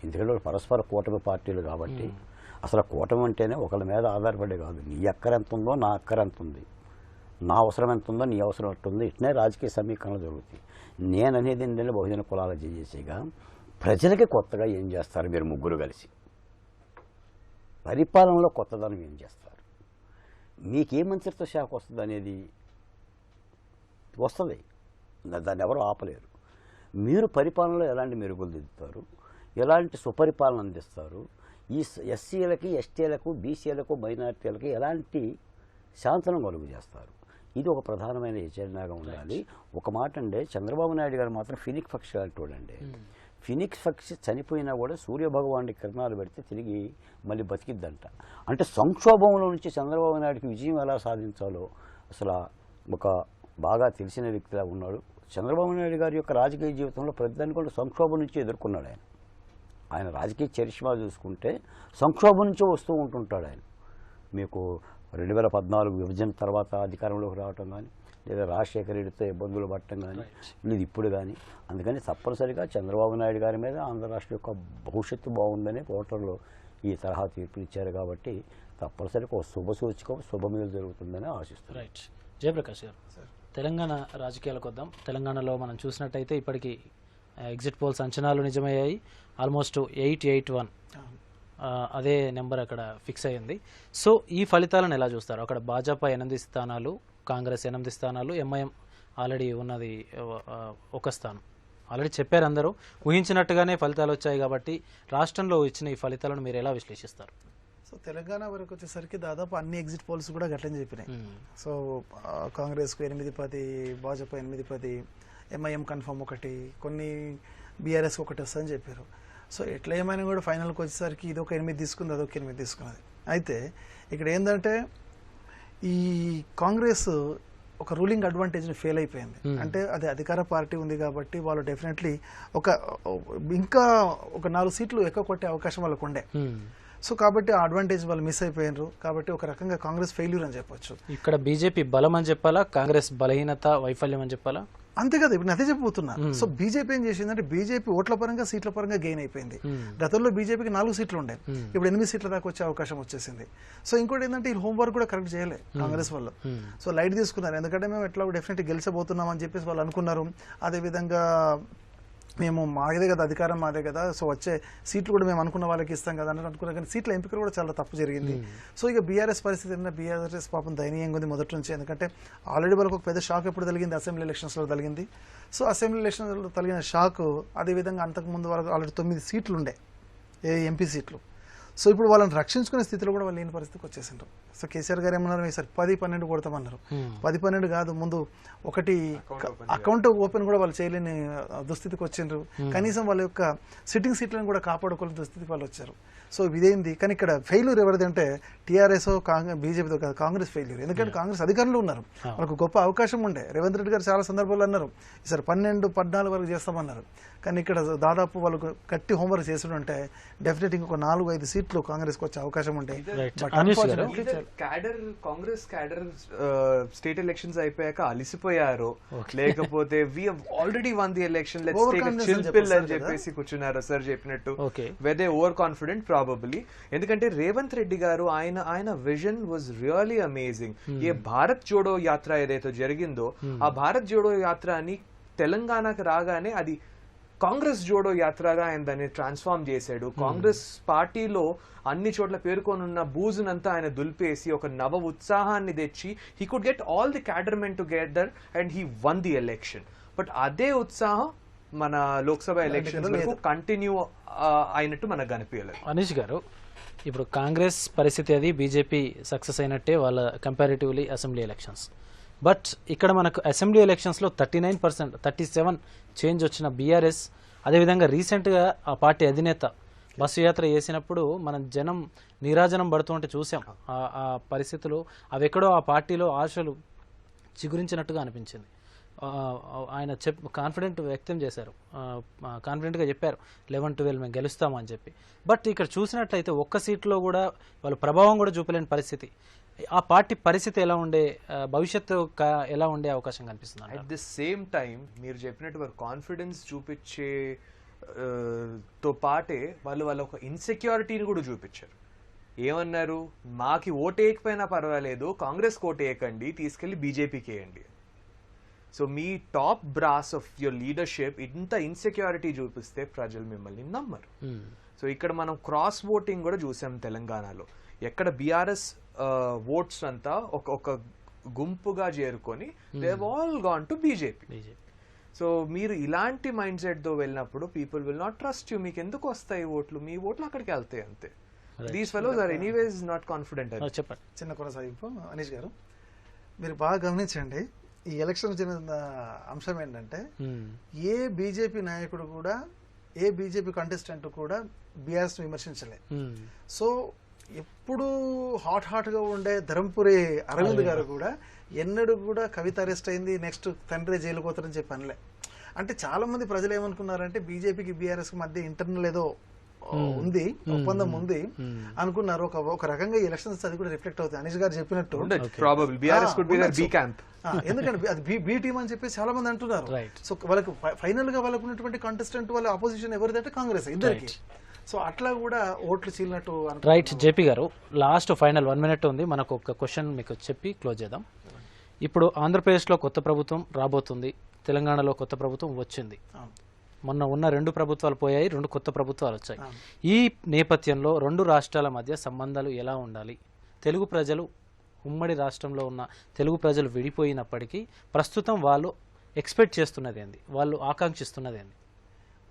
ఎందుకంటే పరస్పర కూటమి పార్టీలు కాబట్టి అసలు కూటమి అంటేనే ఒకళ్ళ మీద ఆధారపడే కాదు, నీ అక్కర ఎంత ఉందో నా అక్కర ఎంత ఉంది, నా అవసరం ఎంత ఉందో నీ అవసరం ఎంత ఉంది, ఇట్నే రాజకీయ సమీకరణలు జరుగుతాయి. నేననేది ఏంటంటే బహుజన కులాల జేజేసీగా ప్రజలకి కొత్తగా ఏం చేస్తారు మీరు ముగ్గురు కలిసి? పరిపాలనలో కొత్తదనం ఏం చేస్తారు? మీకే మంత్రిత్వ శాఖ వస్తుంది అనేది వస్తుంది, దాన్ని ఎవరు ఆపలేరు. మీరు పరిపాలనలో ఎలాంటి మెరుగులు దిద్దుతారు, ఎలాంటి సుపరిపాలన అందిస్తారు, ఈ ఎస్సీలకి, ఎస్టీలకు, బీసీలకు, మైనారిటీలకి ఎలాంటి శాంతనం కలుగు చేస్తారు, ఇది ఒక ప్రధానమైన ఎజెండాగా ఉండాలి. ఒక మాట అండి, చంద్రబాబు నాయుడు గారు మాత్రం ఫినిక్స్ పక్షి అంటూడండి. ఫినిక్స్ పక్షి చనిపోయినా కూడా సూర్యభగవానుడి కిరణాలు పెడితే తిరిగి మళ్ళీ బతికిద్దంట. అంటే సంక్షోభంలో నుంచి చంద్రబాబు నాయుడికి విజయం ఎలా సాధించాలో అసలు ఒక బాగా తెలిసిన వ్యక్తిలా ఉన్నాడు. చంద్రబాబు నాయుడు గారి యొక్క రాజకీయ జీవితంలో ప్రతిదాన్ని కూడా సంక్షోభం నుంచి ఎదుర్కొన్నాడు. ఆయన రాజకీయ చరిష్మా చూసుకుంటే సంక్షోభం నుంచే వస్తూ ఉంటుంటాడు ఆయన. మీకు 2014 విభజన తర్వాత అధికారంలోకి రావటం కానీ, లేదా రాజశేఖర రెడ్డితో ఇబ్బందులు పడటం కానీ, లేదు ఇప్పుడు కానీ. అందుకని తప్పనిసరిగా చంద్రబాబు నాయుడు గారి మీద ఆంధ్ర రాష్ట్రం యొక్క భవిష్యత్తు బాగుందని ఓటర్లు ఈ తరహా తీర్పులు ఇచ్చారు. కాబట్టి తప్పనిసరిగా ఒక శుభ సూచకం, శుభమేలు జరుగుతుందని ఆశిస్తున్నాను. రైట్. జయప్రకాష్ గారు, తెలంగాణ రాజకీయాలకు వద్దాం. తెలంగాణలో మనం చూసినట్టయితే ఇప్పటికీ ఎగ్జిట్ పోల్స్ అంచనాలు నిజమయ్యాయి. ఆల్మోస్ట్ 881 అదే నెంబర్ అక్కడ ఫిక్స్ అయ్యింది. సో ఈ ఫలితాలను ఎలా చూస్తారు? అక్కడ భాజపా 8 స్థానాలు, కాంగ్రెస్ 8 స్థానాలు, ఎంఐఎం ఆల్రెడీ ఉన్నది 1 స్థానం. ఆల్రెడీ చెప్పారు అందరూ, ఊహించినట్టుగానే ఫలితాలు వచ్చాయి. కాబట్టి రాష్ట్రంలో ఇచ్చిన ఈ ఫలితాలను మీరు ఎలా విశ్లేషిస్తారు? సో తెలంగాణ వరకు వచ్చేసరికి దాదాపు అన్ని ఎగ్జిట్ పోల్స్ కూడా గట్లని చెప్పినాయి. సో కాంగ్రెస్కు 8-10, భాజపా 8-10, ఎంఐఎం కన్ఫర్మ్ 1, కొన్ని బీఆర్ఎస్కి 1 వస్తుందని చెప్పారు. సో ఎట్లా ఏమైనా కూడా ఫైనల్కి వచ్చేసరికి ఇది ఒక 8 తీసుకుంది, అదొక 8 తీసుకున్నది. అయితే ఇక్కడ ఏంటంటే ఈ కాంగ్రెస్ ఒక రూలింగ్ అడ్వాంటేజ్ని ఫెయిల్ అయిపోయింది. అంటే అది అధికార పార్టీ ఉంది కాబట్టి వాళ్ళు డెఫినెట్లీ ఇంకా ఒక 4 సీట్లు ఎక్కువ కొట్టే అవకాశం వాళ్ళకు ఉండే. సో కాబట్టి ఆ అడ్వాంటేజ్ వాళ్ళు మిస్ అయిపోయినారు. కాబట్టి ఒక రకంగా కాంగ్రెస్ ఫెయిల్యూర్ అని చెప్పొచ్చు. ఇక్కడ బీజేపీ బలం అని చెప్పాలా, కాంగ్రెస్ బలహీనత, వైఫల్యం అని చెప్పాలా? అంతే కదా, ఇప్పుడు అదే చెప్పబోతున్నా. సో బీజేపీ ఏం చేసిందంటే బీజేపీ ఓట్ల పరంగా, సీట్ల పరంగా గెయిన్ అయిపోయింది. గతంలో బీజేపీకి 4 సీట్లు ఉండే, ఇప్పుడు 8 సీట్ల దాకా వచ్చే అవకాశం వచ్చేసింది. సో ఇంకోటి ఏంటంటే ఈ హోంవర్క్ కూడా కరెక్ట్ చేయలే కాంగ్రెస్ వాళ్ళు. సో లైట్ తీసుకున్నారు, ఎందుకంటే మేము ఎట్లా డెఫినెట్గా గెలిచబోతున్నాం అని చెప్పేసి వాళ్ళు అనుకున్నారు. అదేవిధంగా మేము మాదే కదా అధికారం, మాదే కదా, సో వచ్చే సీట్లు కూడా మేము అనుకున్న వాళ్ళకి ఇస్తాం కదా అని అనుకున్నాం. కానీ సీట్ల ఎంపికలు కూడా చాలా తప్పు జరిగింది. సో ఇక బీఆర్ఎస్ పరిస్థితి ఏంటంటే బీఆర్ఎస్ పాపం దయనీయంగా ఉంది మొదటి నుంచి. ఎందుకంటే ఆల్రెడీ వాళ్ళకి ఒక పెద్ద షాక్ ఎప్పుడు తగిలింది, అసెంబ్లీ ఎలక్షన్స్లో తగిలింది. సో అసెంబ్లీ ఎలక్షన్స్లో తగిలిన షాక్, అదేవిధంగా అంతకుముందు వాళ్ళకి ఆల్రెడీ 9 సీట్లు ఉండే ఎంపీ సీట్లు. సో ఇప్పుడు వాళ్ళని రక్షించుకునే స్థితిలో కూడా వాళ్ళు లేని పరిస్థితికి వచ్చేసిండ్రు. సో కేసీఆర్ గారు ఏమన్నారు, ఈసారి 10-12 కొడతామన్నారు. 10-12 కాదు, ముందు ఒకటి అకౌంట్ ఓపెన్ కూడా వాళ్ళు చేయలేని దుస్థితికి వచ్చిండ్రు. కనీసం వాళ్ళ యొక్క సిట్టింగ్ సీట్లను కూడా కాపాడుకోలేని దుస్థితికి వాళ్ళు వచ్చారు. సో ఇదేంది? కానీ ఇక్కడ ఫెయిల్యూర్ ఎవరిది అంటే టీఆర్ఎస్, బీజేపీతో కాదు, కాంగ్రెస్ ఫెయిల్యూర్. ఎందుకంటే కాంగ్రెస్ అధికారంలో ఉన్నారు, వాళ్ళకు గొప్ప అవకాశం ఉండే. రేవంత్ రెడ్డి గారు చాలా సందర్భాల్లో అన్నారు ఈసారి 12-14 వరకు చేస్తామన్నారు. కానీ ఇక్కడ దాదాపు వాళ్ళకు గట్టి హోంవర్క్ చేసి ఉంటే డెఫినెట్ ఇంకొక 4-5 సీట్లు కాంగ్రెస్కి వచ్చే అవకాశం ఉంటాయి. కాంగ్రెస్ క్యాడర్ స్టేట్ ఎలక్షన్స్ అయిపోయాక అలిసిపోయారు, లేకపోతే we have already won the election, let's take a chill pill అని చెప్పేసి కూర్చున్నారు సార్ చెప్పినట్టు. వెదే ఓవర్ కాన్ఫిడెంట్ ప్రాబబ్లీ. ఎందుకంటే రేవంత్ రెడ్డి గారు ఆయన విజన్ వాజ్ రియల్లీ అమేజింగ్. ఏ భారత్ జోడో యాత్ర ఏదైతే జరిగిందో ఆ భారత్ జోడో యాత్ర అని తెలంగాణకు రాగానే అది కాంగ్రెస్ జోడో యాత్రగా ఆయన దాన్ని ట్రాన్స్ఫార్మ్ చేశాడు. కాంగ్రెస్ పార్టీలో అన్ని చోట్ల పేర్కొనున్న బూజునంతా ఆయన దులిపేసి ఒక నవ ఉత్సాహాన్ని తెచ్చి he could get all the క్యాడర్మెంట్ together and he won the election. But అదే ఉత్సాహం మన లోక్సభ ఎలక్షన్స్ వరకు కంటిన్యూ అయినట్టు మనకు కనిపించలేదు. అనీష్ గారు, ఇప్పుడు కాంగ్రెస్ పరిస్థితి అది, బీజేపీ సక్సెస్ అయినట్టే వాళ్ళ కంపారిటివ్లీ అసెంబ్లీ ఎలక్షన్స్. బట్ ఇక్కడ మనకు అసెంబ్లీ ఎలక్షన్స్లో 39%, 37 చేంజ్ వచ్చిన బీఆర్ఎస్, అదేవిధంగా రీసెంట్గా ఆ పార్టీ అధినేత బస్సు యాత్ర చేసినప్పుడు మనం జనం నీరాజనం పడుతుంటే చూసాం. ఆ పరిస్థితులు అవి ఎక్కడో ఆ పార్టీలో ఆశలు చిగురించినట్టుగా అనిపించింది. ఆయన కాన్ఫిడెంట్ వ్యక్తం చేశారు, కాన్ఫిడెంట్గా చెప్పారు 11-12 మేము గెలుస్తామని చెప్పి. బట్ ఇక్కడ చూసినట్లయితే ఒక్క సీట్లో కూడా వాళ్ళు ప్రభావం కూడా చూపలేని పరిస్థితి. ఆ పార్టీ పరిస్థితి ఎలా ఉండే, భవిష్యత్తు ఎలా ఉండే అవకాశం కనిపిస్తుంది? అట్ ది సేమ్ టైం మీరు చెప్పినట్టు వారు కాన్ఫిడెన్స్ చూపించే తో పాటే వాళ్ళు వాళ్ళ ఒక ఇన్సెక్యూరిటీని కూడా చూపించారు. ఏమన్నారు, మాకి ఓటు వేయకపోయినా పర్వాలేదు, కాంగ్రెస్ ఓటు వేయకండి, తీసుకెళ్లి బీజేపీకి వేయండి. So me top brass of your leadership ఇంత ఇన్సెక్యూరిటీ చూపిస్తే ప్రజలు మిమ్మల్ని నమ్మరు. సో ఇక్కడ మనం క్రాస్ ఓటింగ్ కూడా చూసాం తెలంగాణలో. ఎక్కడ బీఆర్ఎస్ ఓట్స్ అంతా ఒక గుంపుగా చేరుకొని they have all gone to BJP. So మీరు ఇలాంటి మైండ్ సెట్ తో వెళ్ళినప్పుడు people will not trust you. మీకు ఎందుకు వస్తాయి ఓట్లు? మీ ఓట్లు అక్కడికి వెళ్తాయి అంతే. These fellows are anyways not confident. చెప్పండి. చిన్న కొనసాగింపు అనీష్ గారు, మీరు బాగా గమనించండి, ఈ ఎలక్షన్ చెందిన అంశం ఏంటంటే ఏ బీజేపీ నాయకుడు కూడా, ఏ బీజేపీ కంటెస్టెంట్ కూడా బీఆర్ఎస్ విమర్శించలే. సో ఎప్పుడు హాట్ గా ఉండే ధర్మపురి అరవింద్ గారు కూడా ఎన్నడూ కూడా కవిత అరెస్ట్ అయింది, నెక్స్ట్ తండ్రి జైలు పోతారని చెప్పి అనలే. అంటే చాలా మంది ప్రజలు ఏమనుకున్నారంటే బీజేపీకి బీఆర్ఎస్ మధ్య ఇంటర్నల్ ఏదో ఉంది, ఒప్పందం ఉంది అనుకున్నారు. ఒక రకంగా ఎలక్షన్స్ అది కూడా రిఫ్లెక్ట్ అవుతుంది. అనీష్ గారు చెప్పినట్టు ఎందుకంటే అది బి టీమ్ అని చెప్పి చాలా మంది అంటున్నారు. సో వాళ్ళకి ఫైనల్ గా వాళ్ళకు ఉన్నటువంటి కంటెస్టెంట్ వాళ్ళ అపోజిషన్ ఎవరిదంటే కాంగ్రెస్ ఇద్దరికి. సో అట్లా కూడా ఓట్లు చీలినట్టు. రైట్ జేపీ గారు, లాస్ట్ ఫైనల్ 1 minute ఉంది. మనకు ఒక క్వశ్చన్ మీకు చెప్పి క్లోజ్ చేద్దాం. ఇప్పుడు ఆంధ్రప్రదేశ్లో కొత్త ప్రభుత్వం రాబోతుంది, తెలంగాణలో కొత్త ప్రభుత్వం వచ్చింది. మొన్న ఉన్న 2 ప్రభుత్వాలు పోయాయి, 2 కొత్త ప్రభుత్వాలు వచ్చాయి. ఈ నేపథ్యంలో 2 రాష్ట్రాల మధ్య సంబంధాలు ఎలా ఉండాలి? తెలుగు ప్రజలు, ఉమ్మడి రాష్ట్రంలో ఉన్న తెలుగు ప్రజలు విడిపోయినప్పటికీ ప్రస్తుతం వాళ్ళు ఎక్స్పెక్ట్ చేస్తున్నది ఏంది, వాళ్ళు ఆకాంక్షిస్తున్నది ఏంది?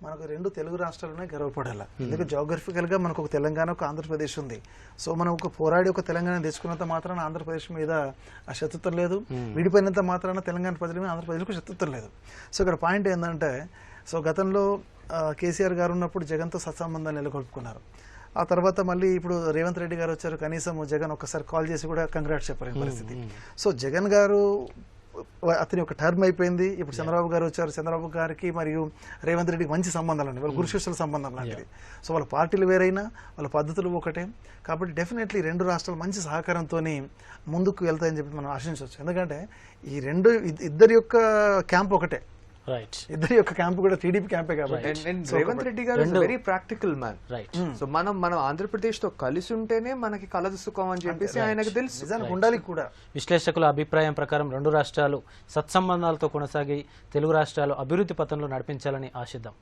మనకు 2 తెలుగు రాష్ట్రాలనే గర్వపడాలి. ఎందుకంటే జాగ్రఫికల్ గా మనకు ఒక తెలంగాణ, ఒక ఆంధ్రప్రదేశ్ ఉంది. సో మనం ఒక పోరాడి ఒక తెలంగాణ తెచ్చుకున్నంత మాత్రాన ఆంధ్రప్రదేశ్ మీద ఆ శత్రుత్వం లేదు, విడిపోయినంత మాత్రాన తెలంగాణ ప్రజల మీద ఆంధ్రప్రదేశ్కు శత్రుత్వం లేదు. సో ఇక్కడ పాయింట్ ఏంటంటే, సో గతంలో కేసీఆర్ గారు ఉన్నప్పుడు జగన్తో సత్సంబంధాలు నెలకొల్పుకున్నారు. ఆ తర్వాత మళ్ళీ ఇప్పుడు రేవంత్ రెడ్డి గారు వచ్చారు, కనీసం జగన్ ఒక్కసారి కాల్ చేసి కూడా కంగ్రాట్స్ చెప్పలేని పరిస్థితి. సో జగన్ గారు అతని ఒక టర్మ్ అయిపోయింది. ఇప్పుడు చంద్రబాబు గారు వచ్చారు. చంద్రబాబు గారికి మరియు రేవంత్ రెడ్డికి మంచి సంబంధాలు ఉన్నాయి, వాళ్ళ గురుశిష్యుల సంబంధం లాంటిది. సో వాళ్ళ పార్టీలు వేరైనా వాళ్ళ పద్ధతులు ఒకటే. కాబట్టి డెఫినెట్లీ 2 రాష్ట్రాలు మంచి సహకారంతో ముందుకు వెళ్తాయని చెప్పి మనం ఆశించవచ్చు. ఎందుకంటే ఈ ఇద్దరి యొక్క క్యాంప్ ఒకటే. ఇద్దరి యొక్క క్యాంప్ కూడా టీడీపీ క్యాంపే కాబట్టి. రేవంత్ రెడ్డి గారు వెరీ ప్రాక్టికల్ మ్యాన్. సో మనం ఆంధ్రప్రదేశ్ తో కలిసి ఉంటేనే మనకి కలదు సుఖం అని చెప్పేసి ఆయనకు తెలుసు. నిజానికి ఉండాలి కూడా. విశ్లేషకుల అభిప్రాయం ప్రకారం 2 రాష్ట్రాలు సత్సంబంధాలతో కొనసాగి తెలుగు రాష్ట్రాలు అభివృద్ధి పథంలో నడిపించాలని ఆశిద్దాం.